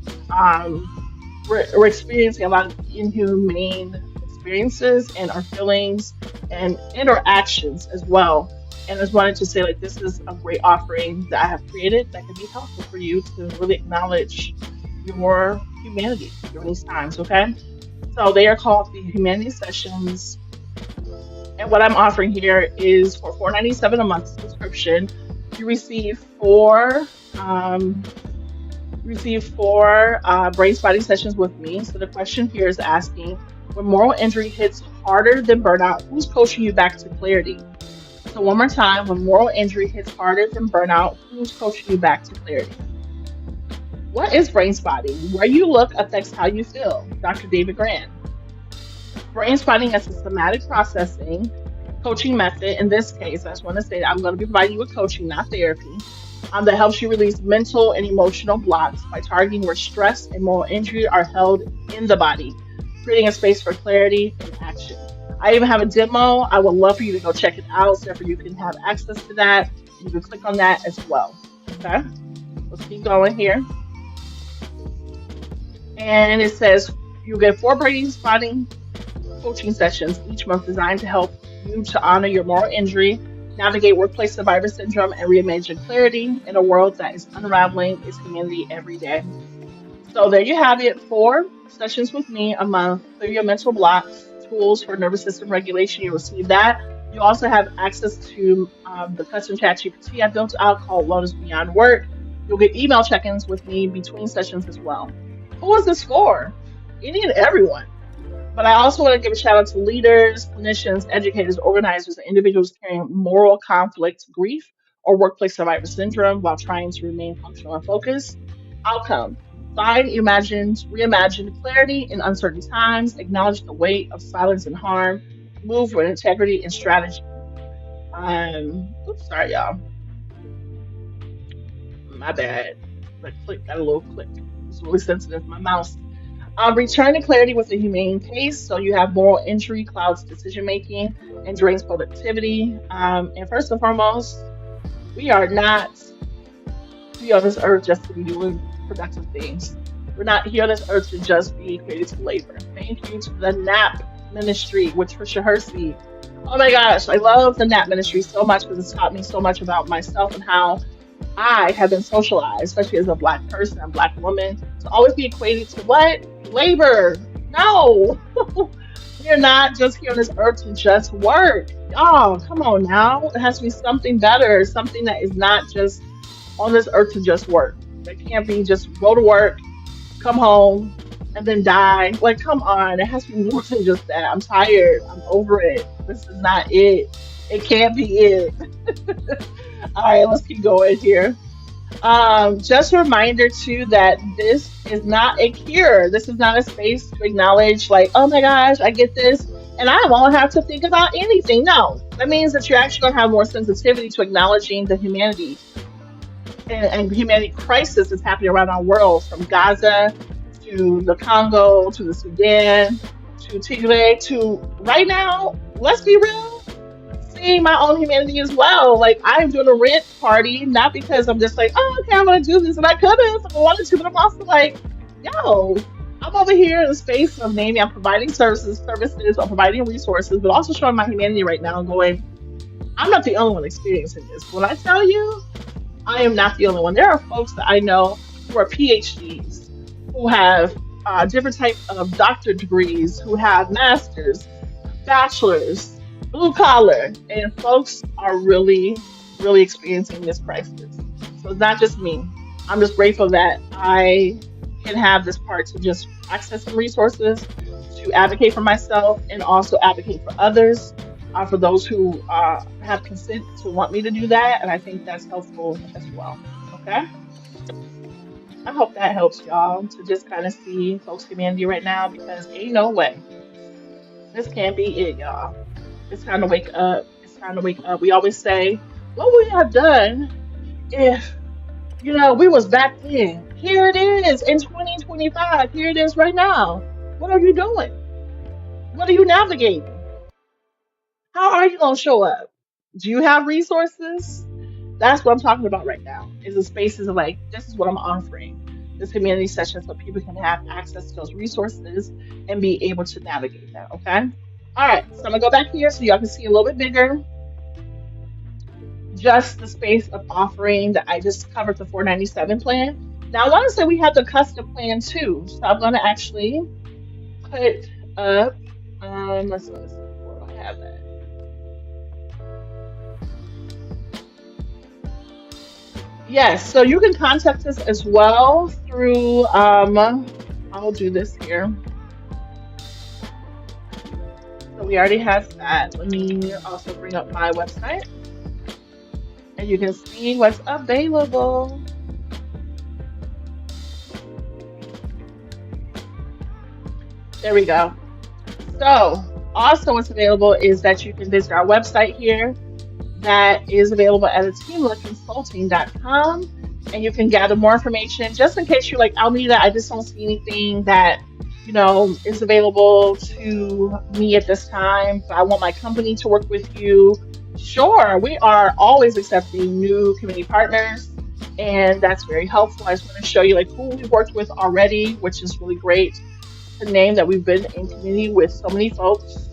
We're experiencing a lot of inhumane experiences and our feelings and our actions as well. And I just wanted to say, like, this is a great offering that I have created that can be helpful for you to really acknowledge your humanity during these times, okay? So they are called the Humanity Sessions. And what I'm offering here is for $4.97 a month subscription, you receive four brain spotting sessions with me. So the question here is asking, when moral injury hits harder than burnout, who's coaching you back to clarity? So one more time, when moral injury hits harder than burnout, who's coaching you back to clarity? What is brain spotting? Where you look affects how you feel. Dr. David Grant. Brain spotting is a systematic processing coaching method. In this case, I just want to say that I'm going to be providing you with coaching, not therapy, that helps you release mental and emotional blocks by targeting where stress and moral injury are held in the body, creating a space for clarity and action. I even have a demo. I would love for you to go check it out so that you can have access to that. You can click on that as well. Okay, let's keep going here. And it says you'll get 4 brain spotting coaching sessions each month designed to help you to honor your moral injury, navigate workplace survivor syndrome, and reimagine clarity in a world that is unraveling its humanity every day. So there you have it, 4 sessions with me a month. Clear your mental blocks, tools for nervous system regulation. You receive that. You also have access to the custom chat GPT I built out called Wellness Beyond Work. You'll get email check-ins with me between sessions as well. Who is this for? Any and everyone. But I also want to give a shout out to leaders, clinicians, educators, organizers, and individuals carrying moral conflict, grief, or workplace survivor syndrome while trying to remain functional and focused. Outcome: find, reimagine clarity in uncertain times, acknowledge the weight of silence and harm, move with integrity and strategy. Oops, sorry, y'all. My bad. That click got a little click. It's really sensitive. My mouse. Return to clarity with a humane pace, so you have moral injury clouds decision making and drains productivity. And first and foremost, we are not here on this earth just to be doing productive things. We're not here on this earth to just be created to labor. Thank you to the NAP ministry with Trisha Hersey. Oh my gosh, I love the NAP ministry so much because it's taught me so much about myself and how I have been socialized, especially as a black person, a black woman, to always be equated to what? Labor. No. We are not just here on this earth to just work. Y'all, come on now. It has to be something better, something that is not just on this earth to just work. It can't be just go to work, come home, and then die. Like, come on. It has to be more than just that. I'm tired. I'm over it. This is not it. It can't be it. All right, let's keep going here. Just a reminder too that this is not a cure. This is not a space to acknowledge, like, oh my gosh, I get this, and I won't have to think about anything. No, that means that you're actually going to have more sensitivity to acknowledging the humanity and humanity crisis that's happening around our world, from Gaza to the Congo to the Sudan to Tigray to right now. Let's be real, seeing my own humanity as well. Like, I am doing a rent party, not because I'm just like, oh, okay, I'm gonna do this, and I could have if I wanted to, but I'm also like, yo, I'm over here in the space of naming, I'm providing services, I'm providing resources, but also showing my humanity right now and going, I'm not the only one experiencing this. When I tell you, I am not the only one. There are folks that I know who are PhDs, who have different types of doctorate degrees, who have masters, bachelors, blue collar, and folks are really, really experiencing this crisis. So it's not just me. I'm just grateful that I can have this part to just access some resources, to advocate for myself, and also advocate for others, for those who have consent to want me to do that. And I think that's helpful as well. Okay. I hope that helps y'all to just kind of see folks' humanity right now, because ain't no way. This can't be it, y'all. It's time to wake up. It's time to wake up. We always say, what would we have done if, we was back then? Here it is in 2025. Here it is right now. What are you doing? What are you navigating? How are you going to show up? Do you have resources? That's what I'm talking about right now. Is the spaces of like, this is what I'm offering. This community session so people can have access to those resources and be able to navigate that. Okay. All right. So I'm gonna go back here so y'all can see a little bit bigger. Just the space of offering that I just covered, the 497 plan. Now I want to say we have the custom plan too. So I'm gonna actually put up. Let's see. Where do I have that? Yes, so you can contact us as well through, I'll do this here. So we already have that. Let me also bring up my website and you can see what's available. There we go. So also what's available is that you can visit our website here that is available at ateamlaconsulting.com, and you can gather more information just in case you're like, Almeida, I just don't see anything that is available to me at this time, but I want my company to work with you. Sure, we are always accepting new community partners, and that's very helpful. I just want to show you like who we've worked with already, which is really great to name that we've been in community with so many folks.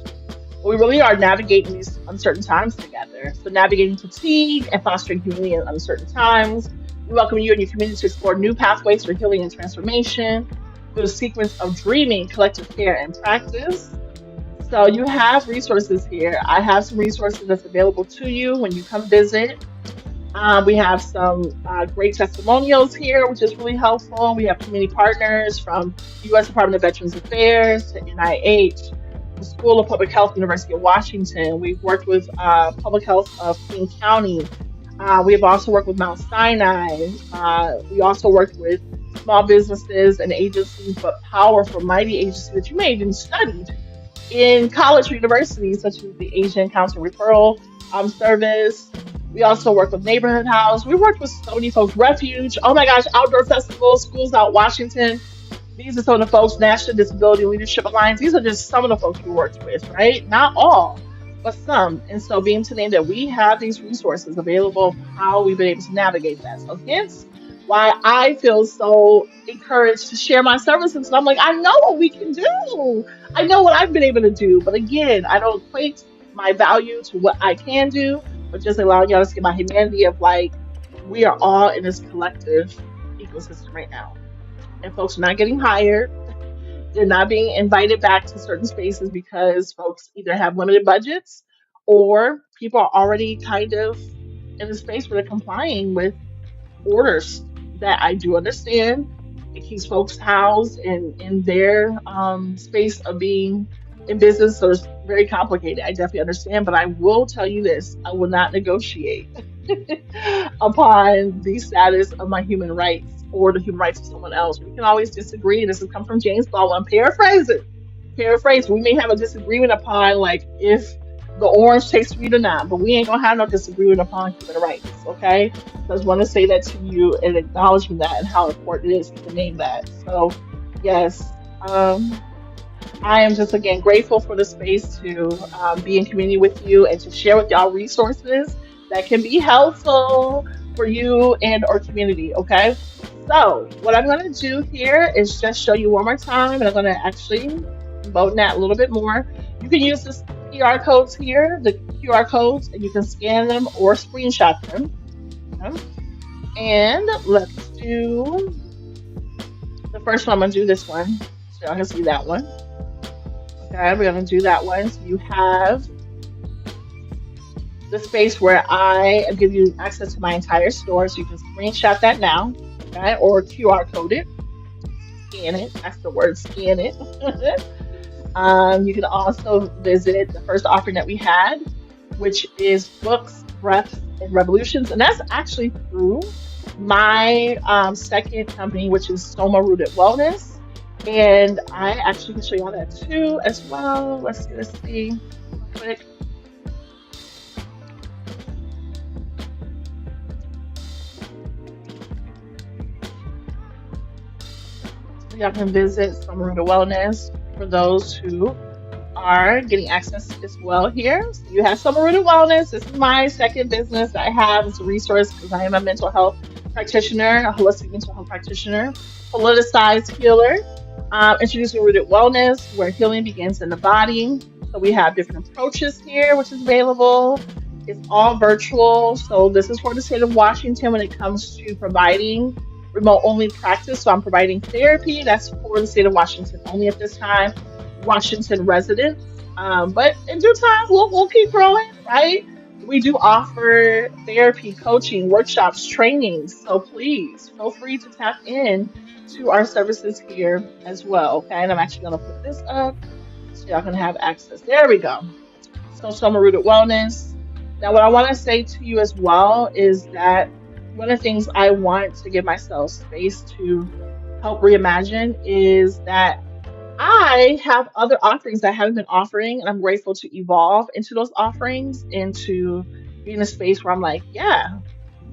We really are navigating these uncertain times together. So navigating fatigue and fostering community in uncertain times. We welcome you and your community to explore new pathways for healing and transformation through a sequence of dreaming, collective care, and practice. So you have resources here. I have some resources that's available to you when you come visit. We have some great testimonials here, which is really helpful. We have community partners from the U.S. Department of Veterans Affairs to NIH, the School of Public Health, University of Washington. We've worked with Public Health of King County. We have also worked with Mount Sinai. We also worked with small businesses and agencies, but powerful, mighty agencies that you may have even studied in college or universities, such as the Asian Council Referral Service. We also work with Neighborhood House. We worked with so many folks. Refuge. Oh my gosh, Outdoor Festival, Schools Out Washington. These are some of the folks, National Disability Leadership Alliance. These are just some of the folks we worked with, right? Not all, but some. And so being today that we have these resources available, how we've been able to navigate that. So hence why I feel so encouraged to share my services. And I'm like, I know what we can do. I know what I've been able to do. But again, I don't equate my value to what I can do, but just allowing y'all to see my humanity of like, we are all in this collective ecosystem right now. And folks are not getting hired. They're not being invited back to certain spaces because folks either have limited budgets or people are already kind of in a space where they're complying with orders that I do understand. It keeps folks housed in their space of being in business, so it's very complicated. I definitely understand, but I will tell you this: I will not negotiate upon the status of my human rights or the human rights of someone else. We can always disagree. This has come from James Baldwin. Paraphrase it. Paraphrase. We may have a disagreement upon like if the orange tastes sweet or not, but we ain't gonna have no disagreement upon human rights. Okay. So I just want to say that to you and acknowledging that and how important it is to name that. So yes. I am just again grateful for the space to be in community with you and to share with y'all resources that can be helpful for you and our community. Okay, so what I'm going to do here is just show you one more time, and I'm going to actually vote that a little bit more. You can use this QR codes here, the QR codes, and you can scan them or screenshot them. Okay? And let's do the first one. I'm going to do this one, so y'all can see that one. Okay, we're going to do that one. So you have the space where I give you access to my entire store. So you can screenshot that now, okay, or QR code it, scan it. That's the word, scan it. You can also visit the first offering that we had, which is Books, Breaths, and Revolutions. And that's actually through my second company, which is Soma Rooted Wellness. And I actually can show y'all that too as well. Let's see. Quick. So y'all can visit Soma Rooted Wellness for those who are getting access as well here. So you have Soma Rooted Wellness. This is my second business that I have. It's a resource because I am a mental health practitioner, a holistic mental health practitioner, politicized healer. Introducing Rooted Wellness, where healing begins in the body. So we have different approaches here, which is available. It's all virtual. So this is for the state of Washington when it comes to providing remote only practice. So I'm providing therapy. That's for the state of Washington only at this time. Washington residents. But in due time, we'll keep growing, right? We do offer therapy, coaching, workshops, trainings. So please feel free to tap in to our services here as well. Okay, and I'm actually going to put this up so y'all can have access. There we go. So Soma Rooted Wellness. Now, what I want to say to you as well is that one of the things I want to give myself space to help reimagine is that I have other offerings that I haven't been offering, and I'm grateful to evolve into those offerings, into being in a space where I'm like, yeah,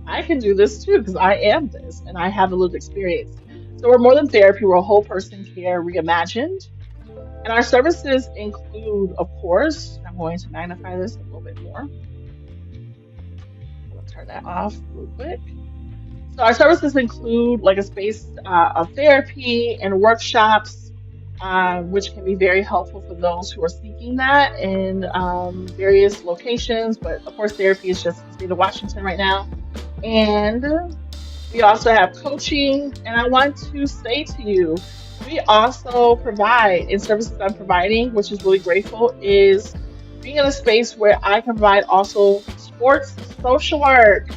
I can do this too because I am this and I have a little experience. So we're more than therapy, we're a whole person care reimagined. And our services include, of course, I'm going to magnify this a little bit more. I'm going to turn that off real quick. So our services include like a space of therapy and workshops, which can be very helpful for those who are seeking that in various locations. But of course, therapy is just the state of Washington right now. And we also have coaching. And I want to say to you, we also provide in services I'm providing, which is really grateful, is being in a space where I can provide also sports social work.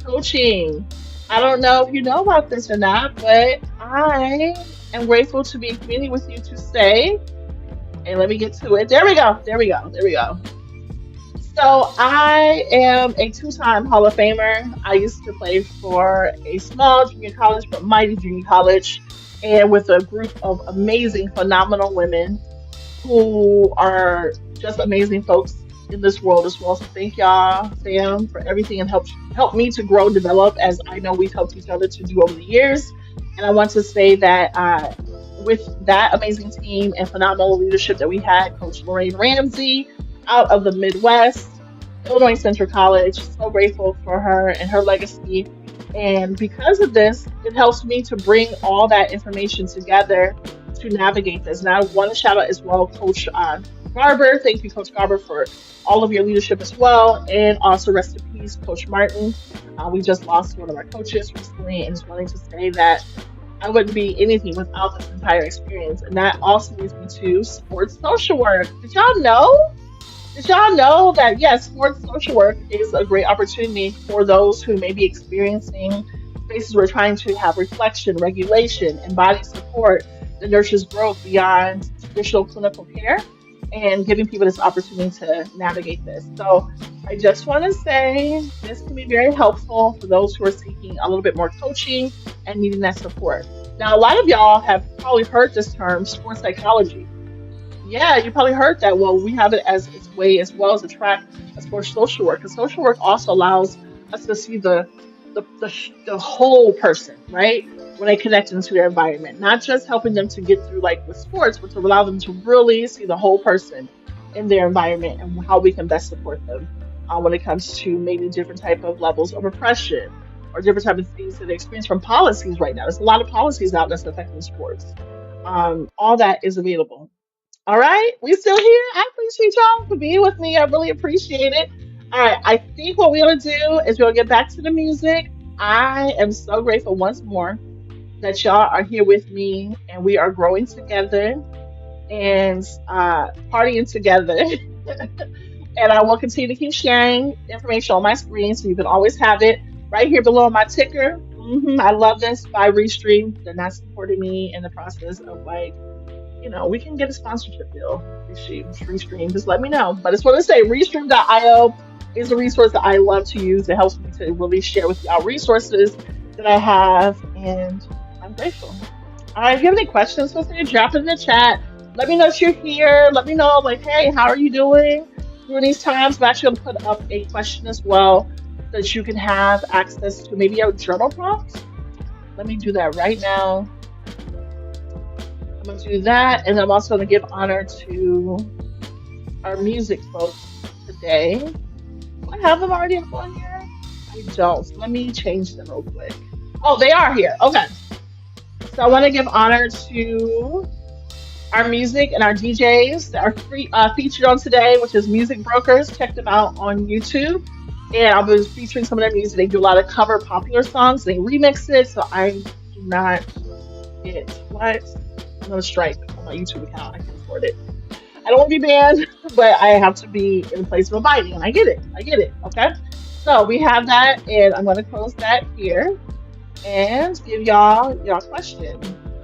coaching. I don't know if you know about this or not, but I am grateful to be in community with you to say, and let me get to it. There we go. There we go. There we go. So I am a two-time Hall of Famer. I used to play for a small junior college, but mighty junior college, and with a group of amazing, phenomenal women who are just amazing folks in this world as well. So thank y'all, Sam, for everything and help me to grow and develop as I know we've helped each other to do over the years. And I want to say that with that amazing team and phenomenal leadership that we had, Coach Lorraine Ramsey out of the Midwest, Illinois Central College, so grateful for her and her legacy. And because of this, it helps me to bring all that information together to navigate this. And I want to shout out as well, Coach Garber. Thank you, Coach Garber, for all of your leadership as well. And also, rest in peace, Coach Martin. We just lost one of our coaches recently, and just wanting to say that I wouldn't be anything without this entire experience. And that also leads me to sports social work. Did y'all know? Did y'all know that, yes, sports social work is a great opportunity for those who may be experiencing spaces where trying to have reflection, regulation, and body support that nurtures growth beyond traditional clinical care and giving people this opportunity to navigate this. So I just want to say this can be very helpful for those who are seeking a little bit more coaching and needing that support. Now, a lot of y'all have probably heard this term, sports psychology. Yeah, you probably heard that. Well, we have it as its way as well as a track as for social work. Because social work also allows us to see the whole person, right? When they connect into their environment, not just helping them to get through like with sports, but to allow them to really see the whole person in their environment and how we can best support them when it comes to maybe different type of levels of oppression or different type of things that they experience from policies right now. There's a lot of policies out that's affecting sports. All that is available. All right, we still here. I appreciate y'all for being with me. I really appreciate it. All right, I think what we're gonna do is we're gonna get back to the music. I am so grateful once more that y'all are here with me and we are growing together and partying together. And I will continue to keep sharing information on my screen so you can always have it right here below my ticker. I love this by Restream. They're not supporting me in the process of like, we can get a sponsorship deal. Restream, just let me know. But I just want to say Restream.io is a resource that I love to use. It helps me to really share with y'all resources that I have, and I'm grateful. All right, if you have any questions, feel free to drop it in the chat. Let me know if you're here. Let me know, like, hey, how are you doing during these times? I'm actually going to put up a question as well so that you can have access to maybe a journal prompt. Let me do that right now. I'm going to do that, and I'm also going to give honor to our music folks today. Do I have them already up on here? I don't. So let me change them real quick. Oh, they are here. Okay. So I want to give honor to our music and our DJs that are featured on today, which is Music Brokers. Check them out on YouTube. And I'll be featuring some of their music. They do a lot of cover popular songs. They remix it, so I do not get what? I'm going to strike on my YouTube account. I can afford it. I don't want to be banned, but I have to be in a place of abiding, and I get it. Okay? So we have that, and I'm going to close that here and give y'all your question.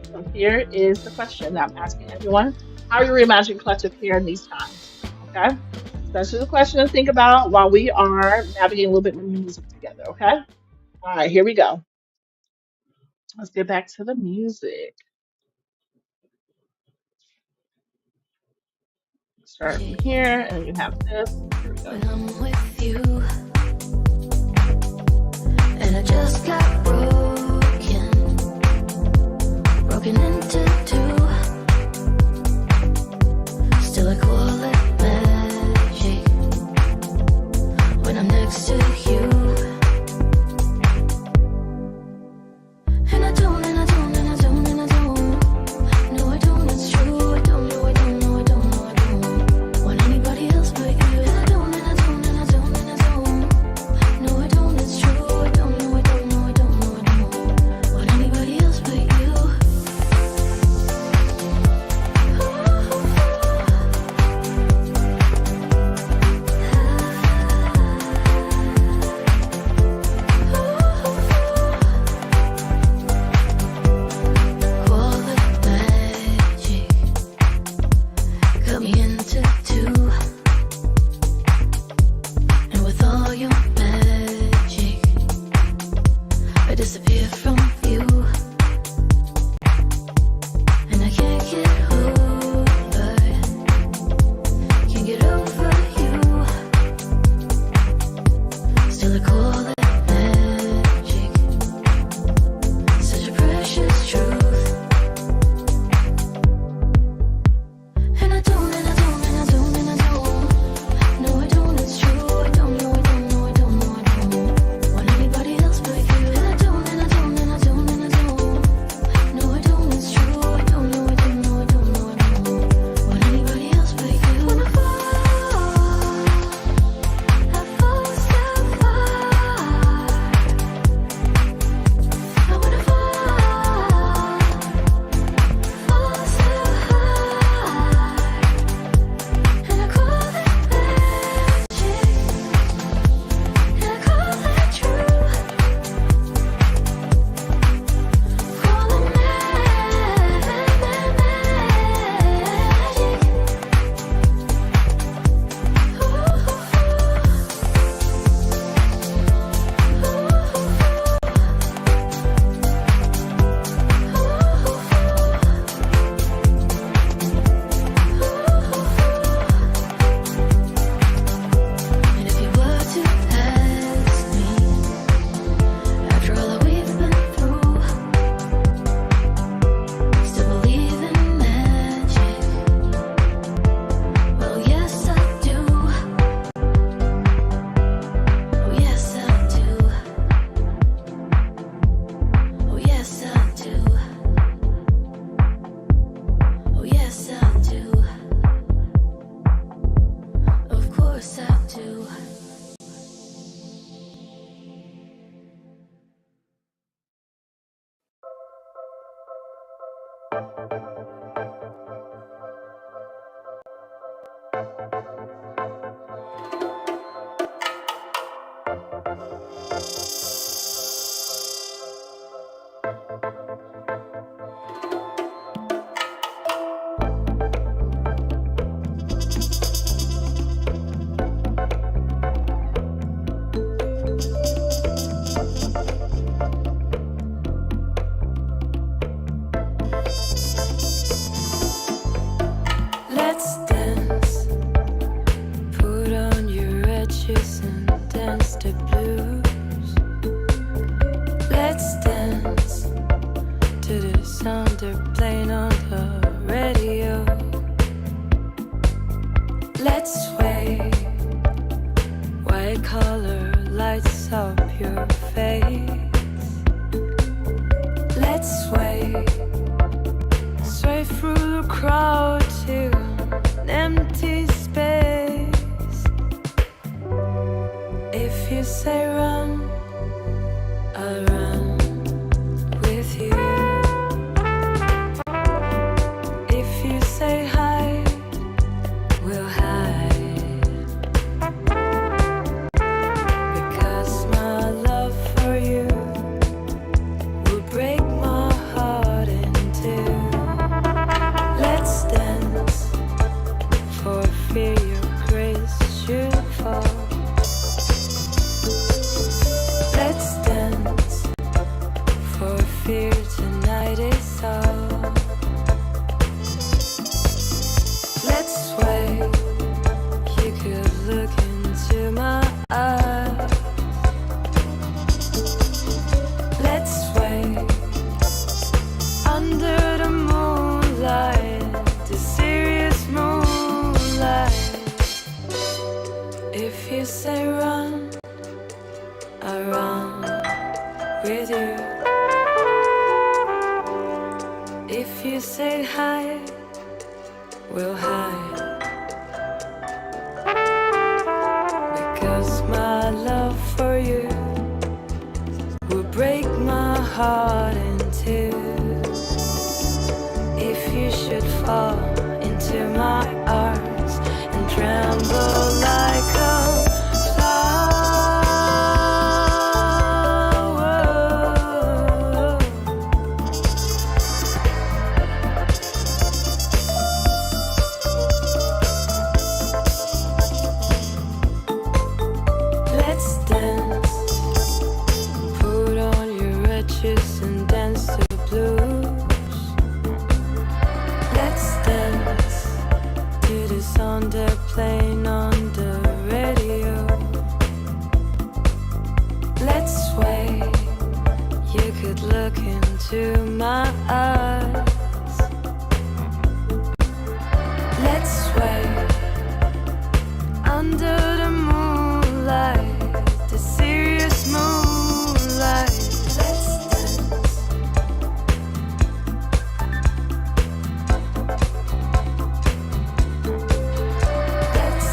So here is the question that I'm asking everyone. How are you reimagining collective here in these times? Okay? So that's just a question to think about while we are navigating a little bit more music together, okay? All right, here we go. Let's get back to the music. Start from here, and you have this. Here we go. When I'm with you, and I just got broken into two. Still I call it magic when I'm next to you. And I don't. No, I don't, it's true. I don't. Want anybody else but you. And I don't. No, I don't, it's true. I don't. Want anybody else but you. crawl to an empty space. If you say run, I'll run with you. If you say hide, we'll hide. Because my love for you will break my heart in two. Let's dance for fear your grace should fall. Let's dance for fear tonight is all. Let's sway. You could look into my eyes. Let's sway under the moonlight, the serious moonlight. If you say run, I run with you. If you say hide, we'll hide. Because my love for you will break my heart in two. If you should fall into my arms and tremble like a let's dance. Put on your wretches and dance to the blues. Let's dance to the song they're playing on the radio. Let's sway. You could look into my eyes. Let's sway under the moonlight, the serious moonlight. Let's dance. Let's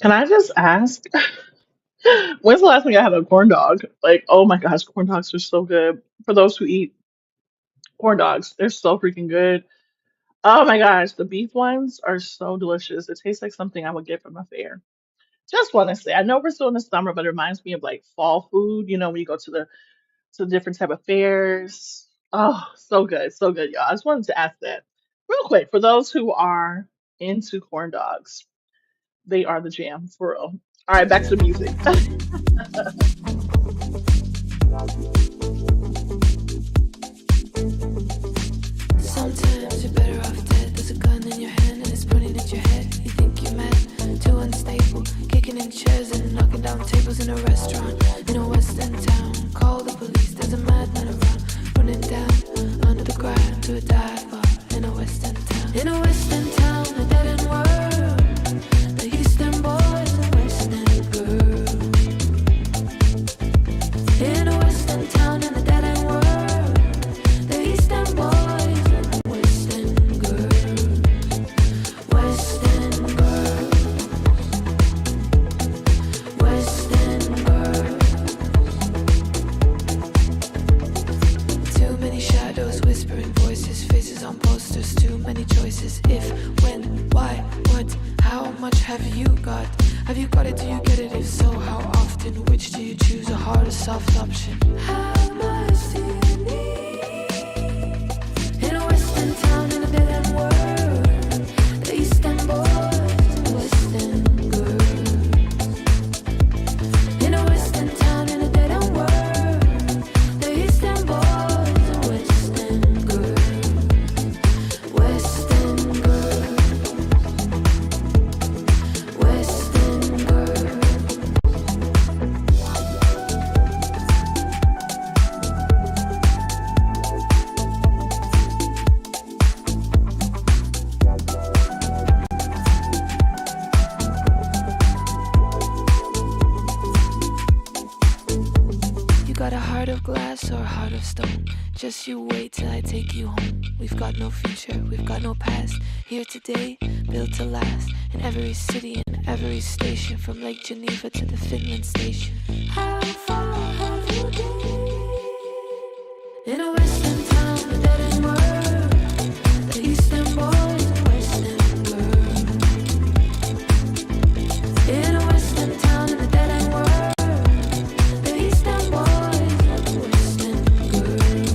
Can I just ask, when's the last time I had a corn dog? Like, oh my gosh, corn dogs are so good. For those who eat corn dogs, they're so freaking good. Oh my gosh, the beef ones are so delicious. It tastes like something I would get from a fair. Just want to say, I know we're still in the summer, but it reminds me of like fall food. You know, when you go to the different type of fairs. Oh, so good, y'all. I just wanted to ask that real quick for those who are into corn dogs. They are the jam for real. All right, back to the music. Sometimes you're better off dead. There's a gun in your hand and it's pointing at your head. You think you're mad, too unstable, kicking in chairs and knocking down tables in a restaurant in a western town. Call the police, there's a madman around, running down under the ground to a dive bar in a western town. In a western town, a dead end world. The eastern boys and western girls. In a western town in the dead end world. The eastern boys. If, when, why, what, how much have you got? Have you got it? Do you get it? If so, how often? Which do you choose? A hard or soft option? How much do you need? In a western town, in a dead end world. The eastern boys and western girls. In a western town, in a dead end world. The eastern boys and western girls. Western girls. Western girls. You got a heart of glass or a heart of stone. Just you wait till I take you home. We've got no future, we've got no past. Here today, built to last. In every city and every station, from Lake Geneva to the Finland station. How far have you been? In a western town, a dead end world. The eastern boys and western girls. In a western town, in the dead end world. The eastern boys and western girls.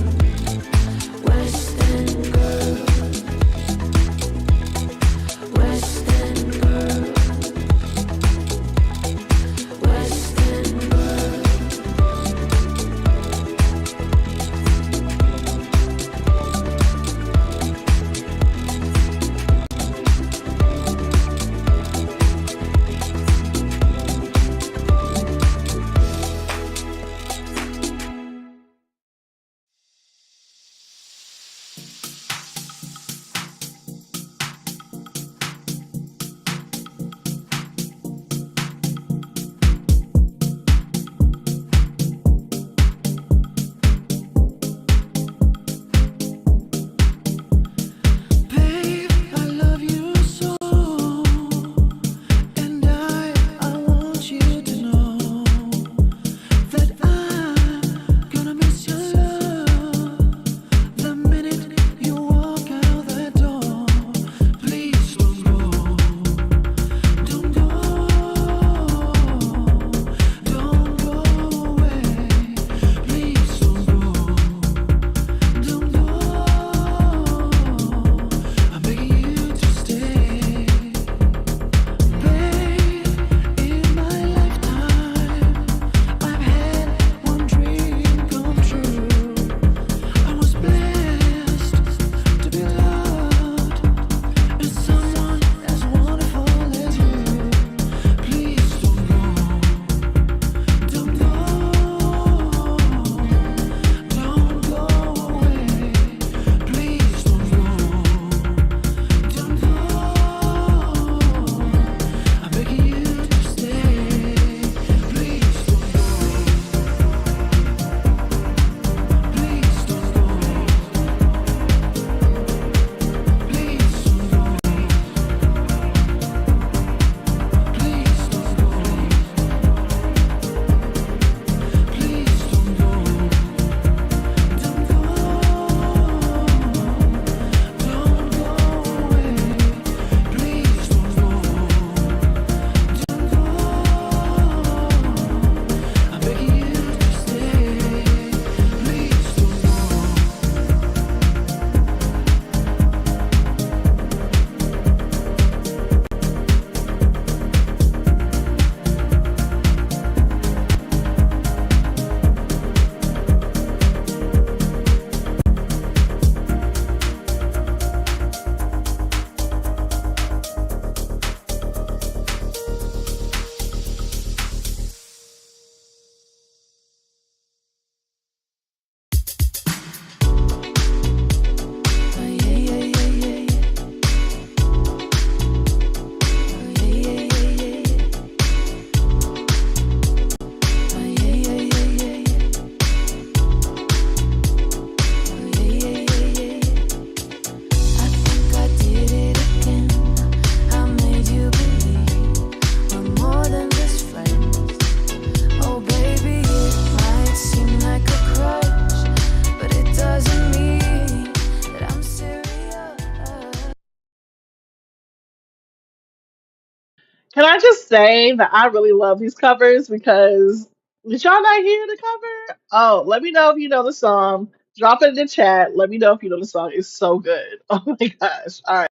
Western girls. Western girls. Western girls. Can I just say that I really love these covers because did y'all not hear the cover? Oh, let me know if you know the song. Drop it in the chat. Let me know if you know the song. It's so good. Oh my gosh. All right.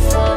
From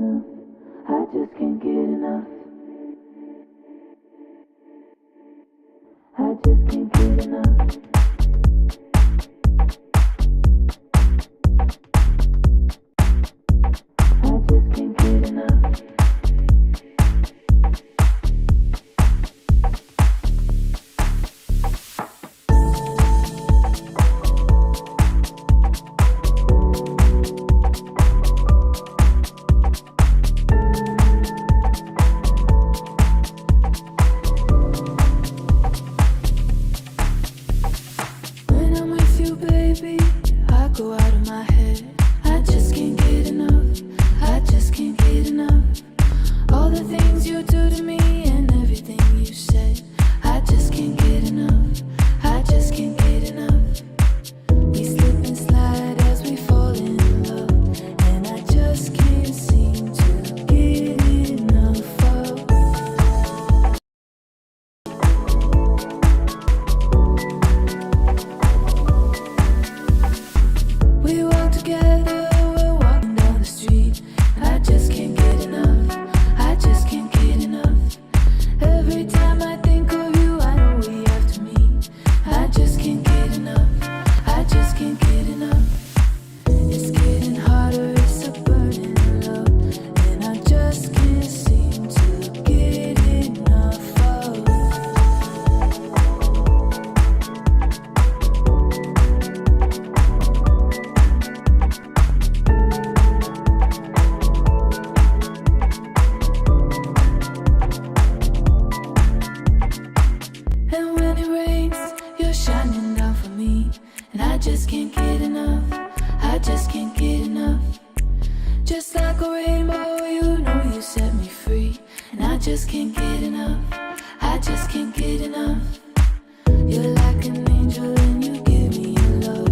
enough. I just can't get enough. I just can't get enough. I just can't get enough. When I'm with you, baby, I go out of my head. I just can't get enough. I just can't get enough. All the things you do to me and everything you say. I just can't get enough. I just can't get enough. We slip and slide as we fall in love, and I just can't seem to get enough of. We walk together, we're walking down the street, and I just can't get enough. I just can't get enough. Every time I think of you, I know we have to meet. I just can't get enough. I just can't get enough. It's getting harder, it's a burning love, and I just can't seem to get enough of. And when it rains, you're shining down for me, and I just can't get enough. I just can't get enough. Just like a rainbow, you know you set me free, and I just can't get enough. I just can't get enough. You're like an angel and you give me your love,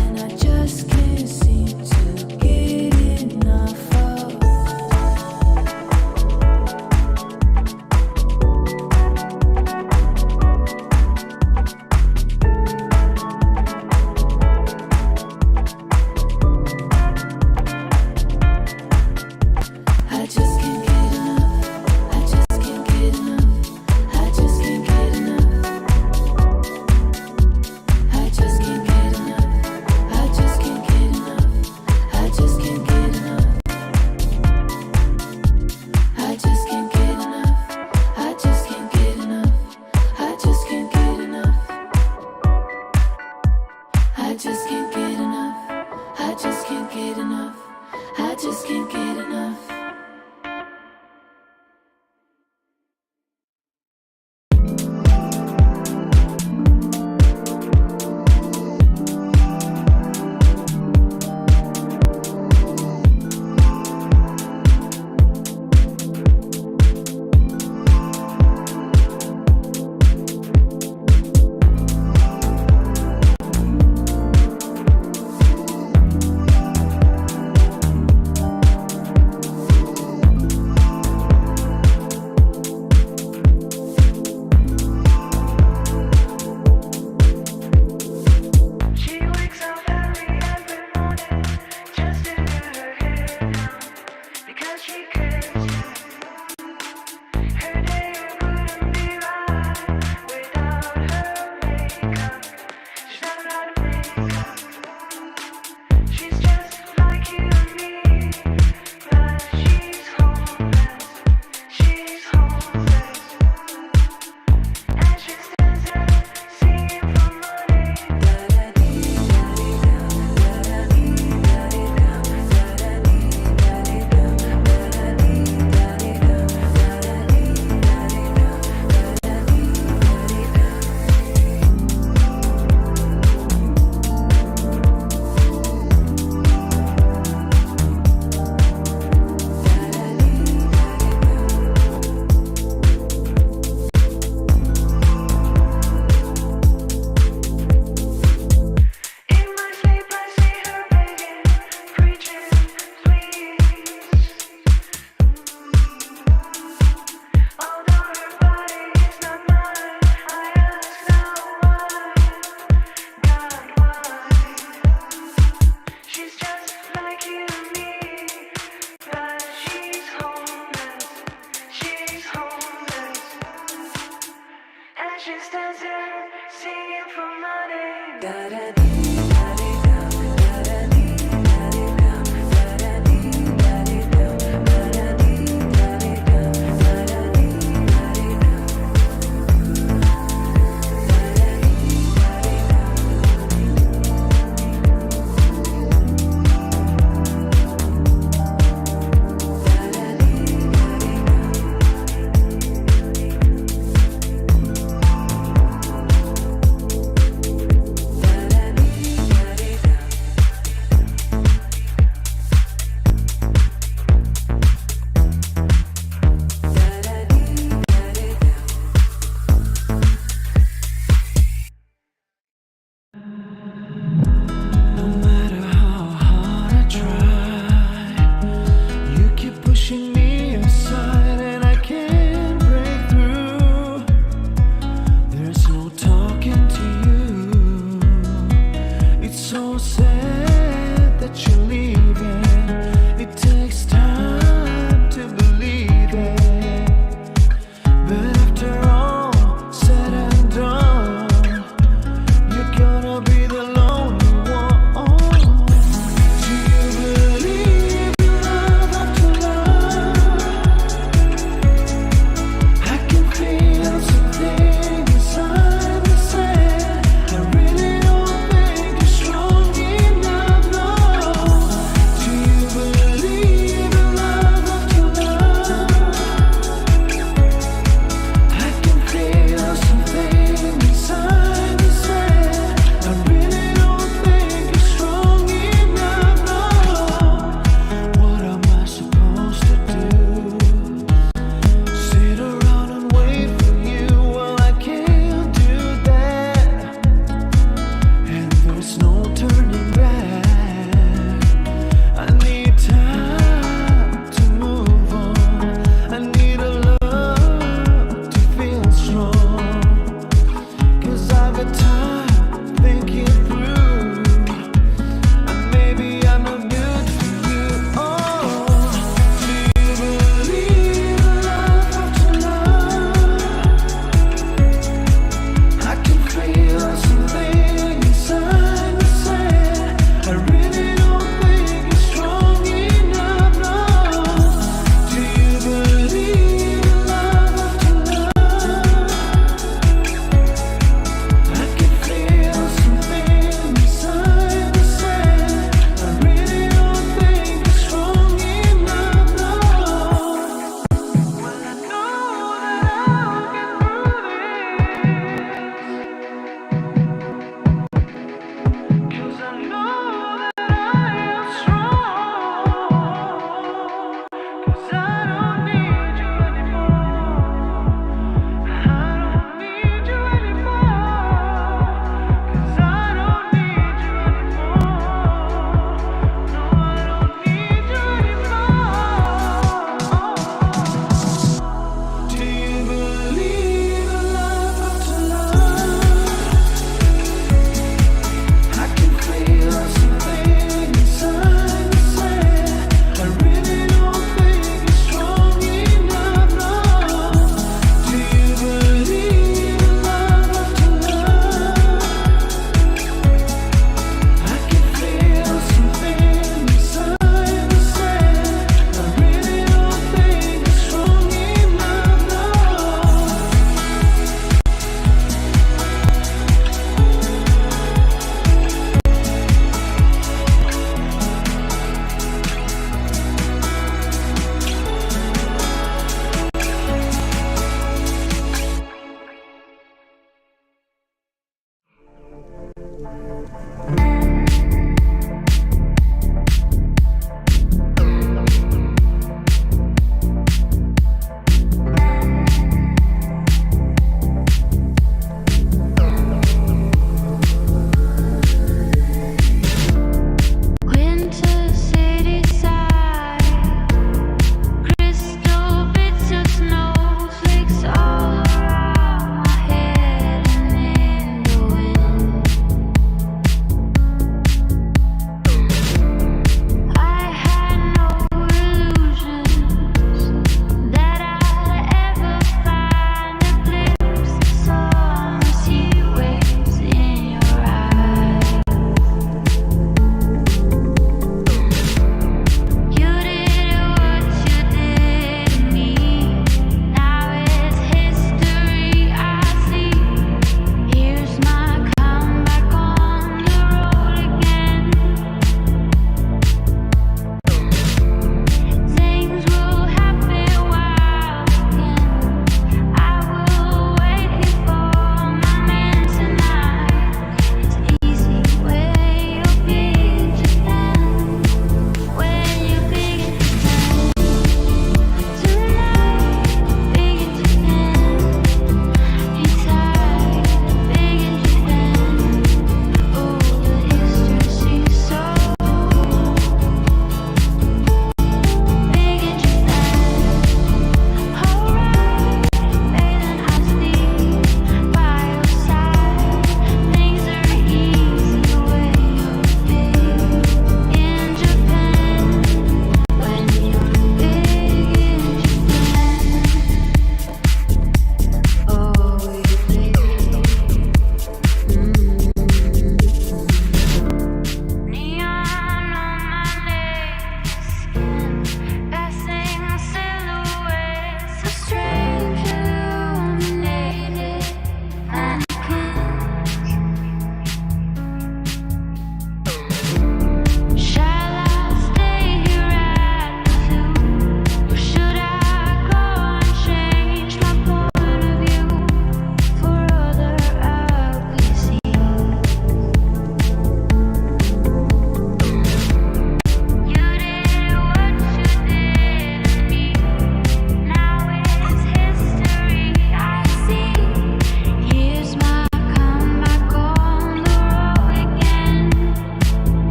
and I just can't seem to get enough of. I just can't get enough. I just can't get enough.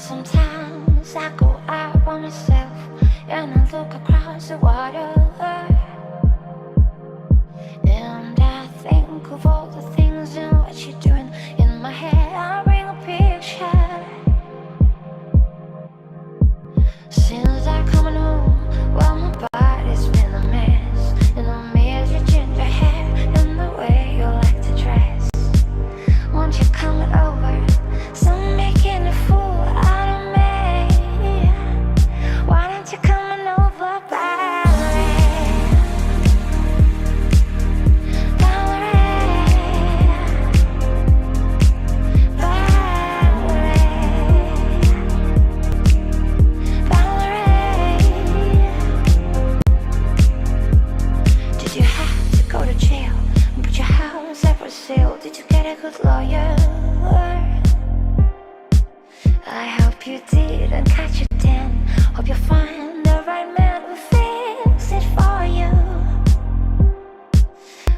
sometimes I go out by myself and I look across the water, and I think of all the things and what you're doing. In my head I bring a picture. Since I'm coming home, well, my body's been a mess, and I miss your ginger hair and the way you like to dress. Won't you come over? So I'm making a fool out of me. Why don't you come over, Valerie? Did you have to go to jail and put your house up for sale? Did you get a good lawyer? I hope you did and catch it then. Hope you find the right man who fix it for you.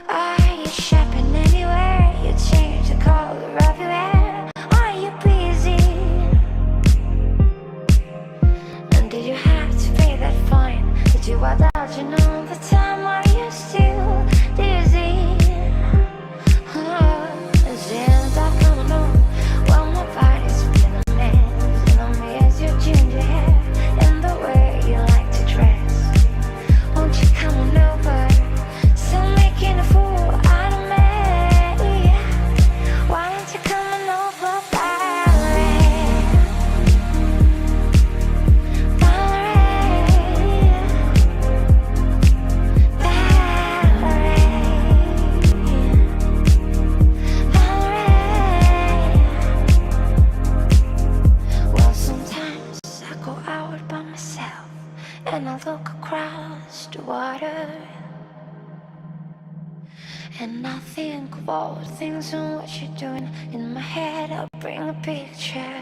Are you shopping anywhere? You change the color of your hair. Are you busy? And did you have to pay that fine? Did you indulge in all the time? Are you still dizzy? Since I'm coming home, well, my body's been a mess, and I miss your ginger hair and the way you like to dress. Won't you come on over? Still making a fool out of me. Why don't you come on over, Valerie? Well, sometimes I go out by myself and I look across the water, and I think of all the things and what you're doing. In my head I bring a picture.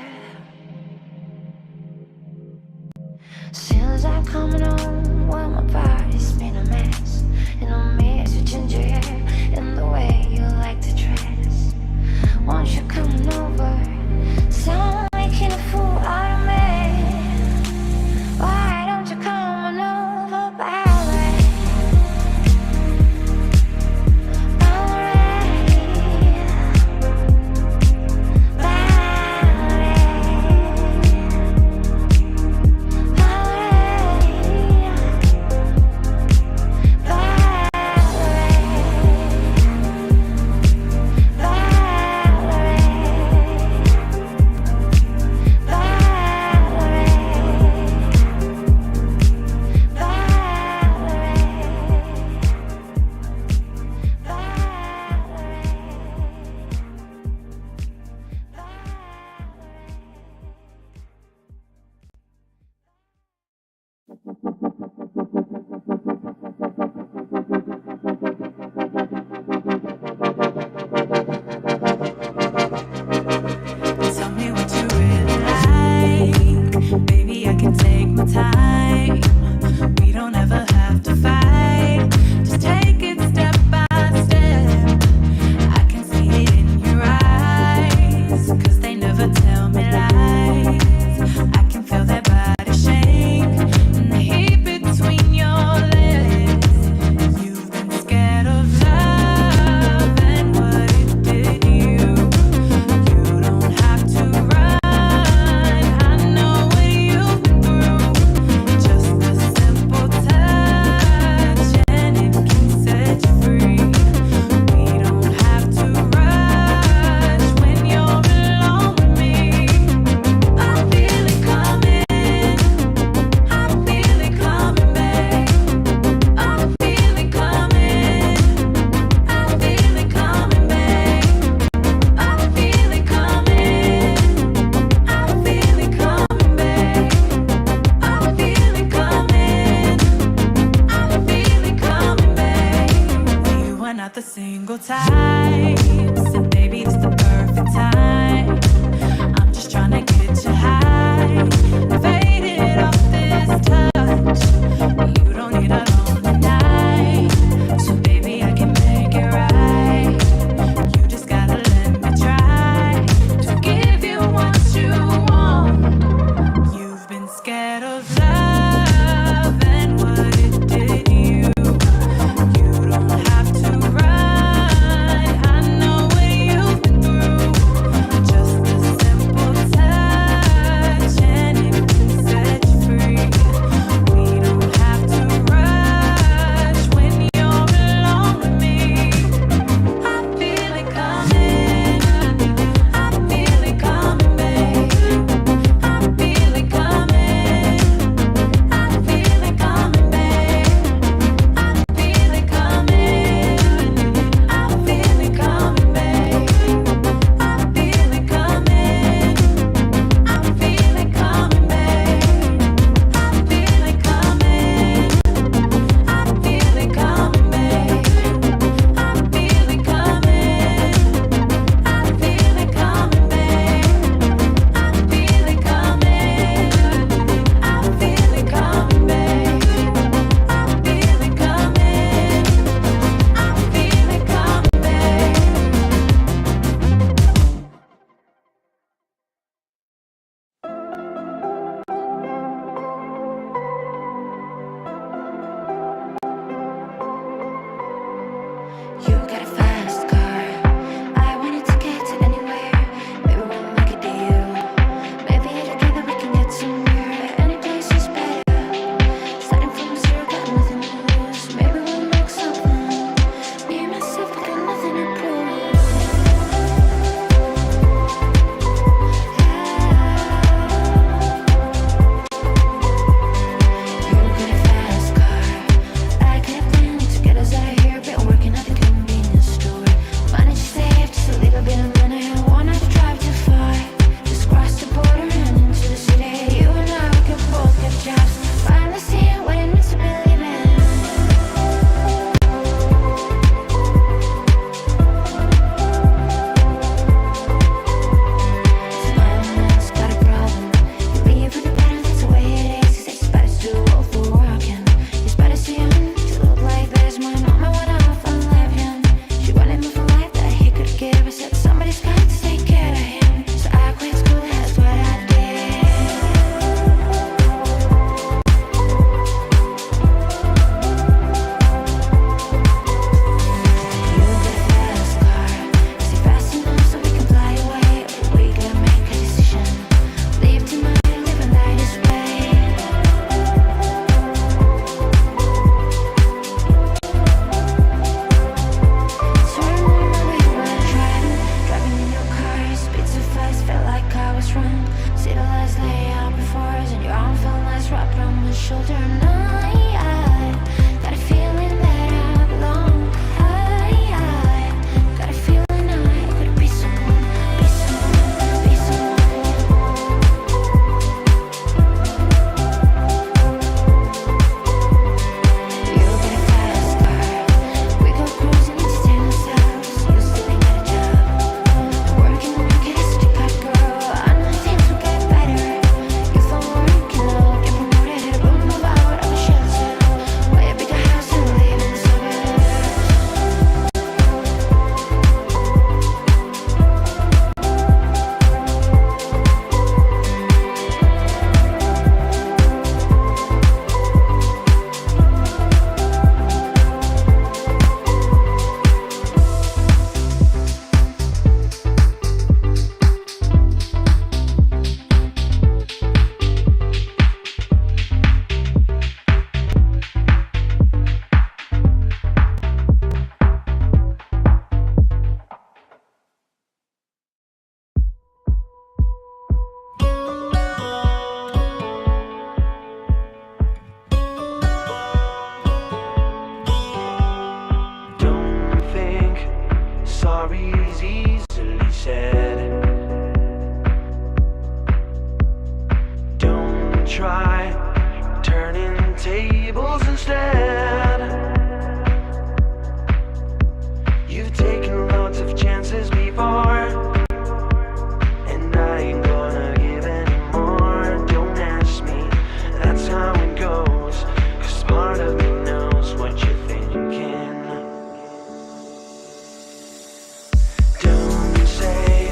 Since I'm coming home, well, my body's been a mess, and I miss your ginger hair and the way you like to dress. Won't you come over? So I'm making a fool out of me. Why don't you come on over, Valerie? always easily said. Don't try turning tables instead. You've taken lots of chances before, and I ain't gonna give any more. Don't ask me, that's how it goes, 'cause part of me knows what you're thinking. Don't say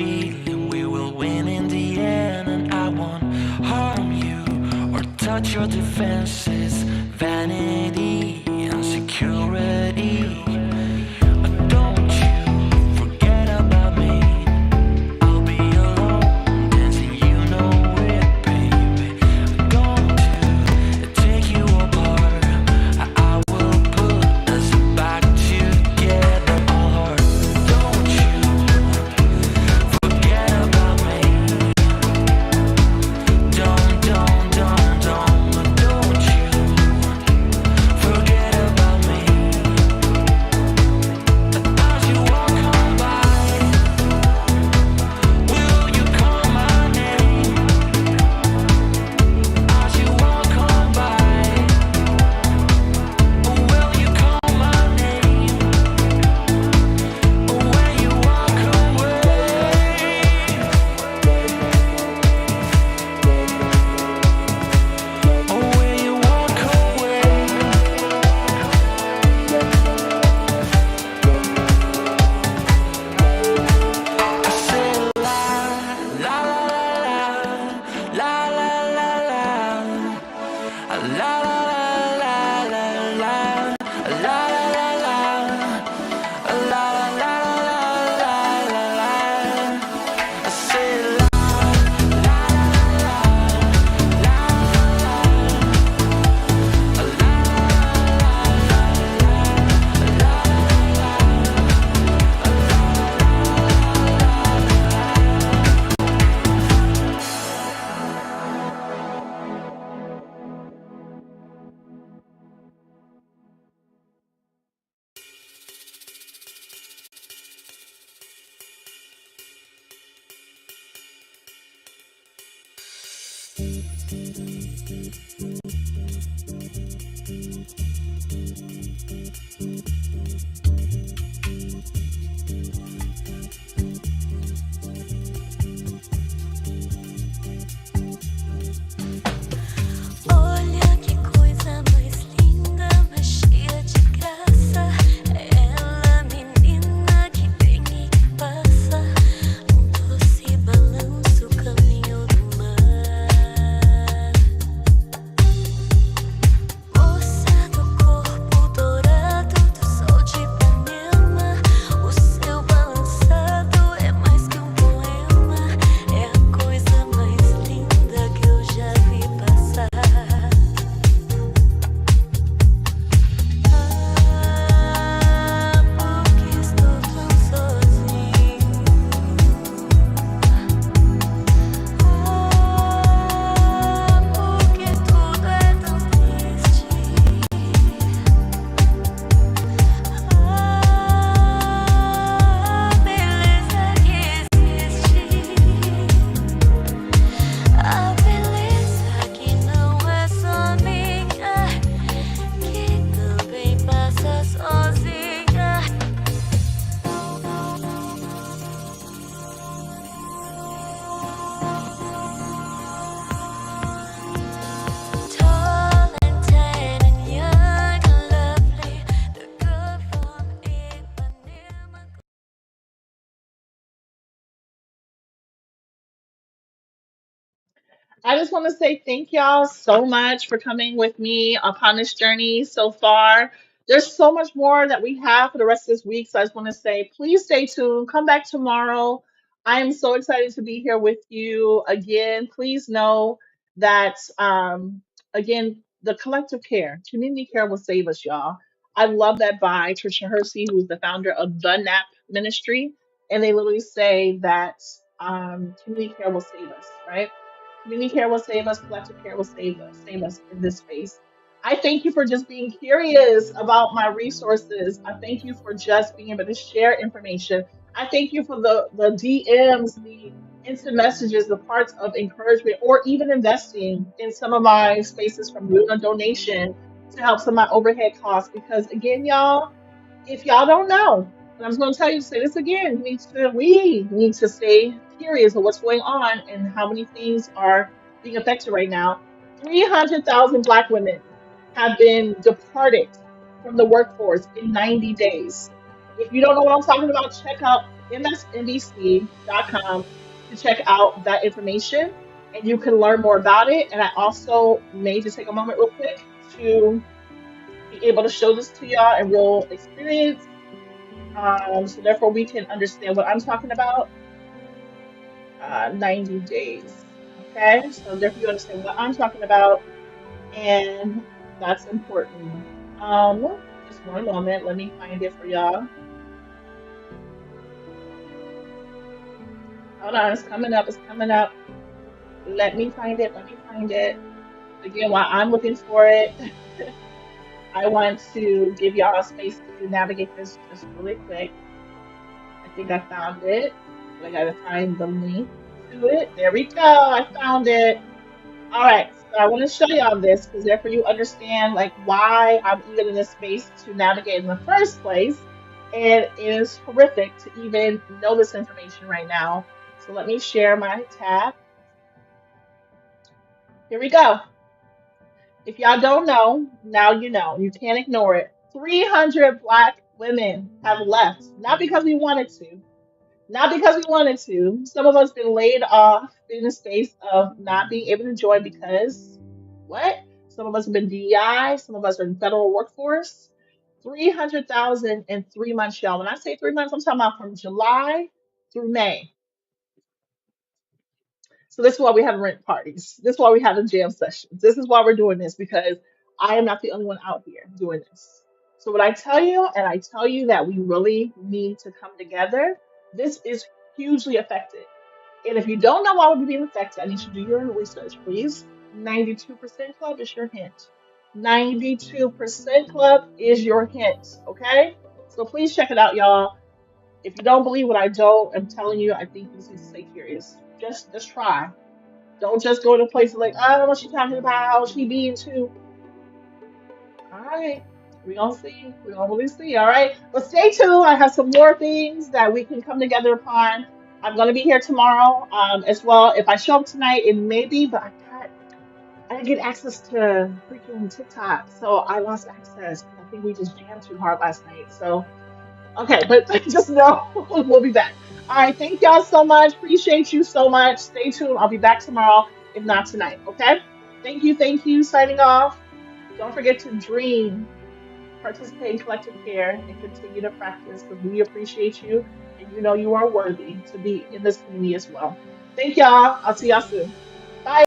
feeling we will win in the end, and I won't harm you or touch your defenses, vanity and security. Don't you forget about me. I'll be alone, dancing, you know it, baby. I'm going to take you apart. I will put us back together, all heart. Don't you forget about me. Don't you forget about me. As you walk on by, will you call my name? As you walk on by, will you call my name? When you walk away, when you walk away, I say la la la la la la la. La la la la la la la la. I say la olha que coisa mais linda, mais cheia de graça. Ela, menina que vem e que passa, doce balanço, caminho do mar. Moça do corpo dourado, do sol de Ipanema, o seu balançado é mais que um poema, é a coisa mais linda que eu já vi passar. Porque estou tão sozinho. Porque tudo é tão triste. A beleza que existe. A beleza que não é só minha, que também passa sozinha. Tall and tan and young and lovely, the girl from Ipanema. I just want to say thank y'all so much for coming with me upon this journey so far. There's so much more that we have for the rest of this week. So I just want to say, please stay tuned. Come back tomorrow. I am so excited to be here with you again. Please know that, again, the collective care, community care will save us, y'all. I love that by Tricia Hersey, who's the founder of the NAP Ministry. And they literally say that community care will save us, right? Community care will save us. Collective care will save us in this space. I thank you for just being curious about my resources. I thank you for just being able to share information. I thank you for the DMs, the instant messages, the parts of encouragement, or even investing in some of my spaces from doing a donation to help some of my overhead costs. Because again, y'all, if y'all don't know, and I'm just going to tell you, say this again, we need to stay curious of what's going on and how many things are being affected right now. 300,000 Black women have been departed from the workforce in 90 days. If you don't know what I'm talking about, check out msnbc.com to check out that information and you can learn more about it. And I also may just take a moment real quick to be able to show this to y'all in real experience. So therefore we can understand what I'm talking about. 90 days. Okay. So therefore you understand what I'm talking about. And that's important. Just one moment. Let me find it for y'all. Hold on. It's coming up. It's coming up. Let me find it. Let me find it. Again, while I'm looking for it, I want to give y'all a space to navigate this just really quick. I think I found it, but I gotta find the link to it. There we go. I found it. All right. So I want to show y'all this because therefore you understand like why I'm even in this space to navigate in the first place. And it is horrific to even know this information right now. So let me share my tab. Here we go. If y'all don't know, now you know. You can't ignore it. 300 Black women have left, not because we wanted to, not because we wanted to. Some of us been laid off in the space of not being able to join because what? Some of us have been DEI, some of us are in federal workforce. 300,000 in 3 months, y'all. When I say 3 months, I'm talking about from July through May. So this is why we have rent parties. This is why we have jam sessions. This is why we're doing this because I am not the only one out here doing this. So what I tell you, and I tell you that we really need to come together, this is hugely affected. And if you don't know why we're being affected, I need you to do your own research, please. 92% Club is your hint. 92% Club is your hint, okay? So please check it out, y'all. If you don't believe what I don't, I'm telling you, I think you just need to stay curious. Just try. Don't just go to places like, I don't know what she's talking about. She being too. All right. We're going to see. We're going to really see. All right. But stay tuned. I have some more things that we can come together upon. I'm going to be here tomorrow as well. If I show up tonight, it may be, but I didn't get access to freaking TikTok. So I lost access because I think we just jammed too hard last night. So, okay. But just know we'll be back. All right. Thank y'all so much. Appreciate you so much. Stay tuned. I'll be back tomorrow, if not tonight. Okay. Thank you. Thank you. Signing off. Don't forget to dream, participate in collective care, and continue to practice because we appreciate you and you know you are worthy to be in this community as well. Thank y'all. I'll see y'all soon.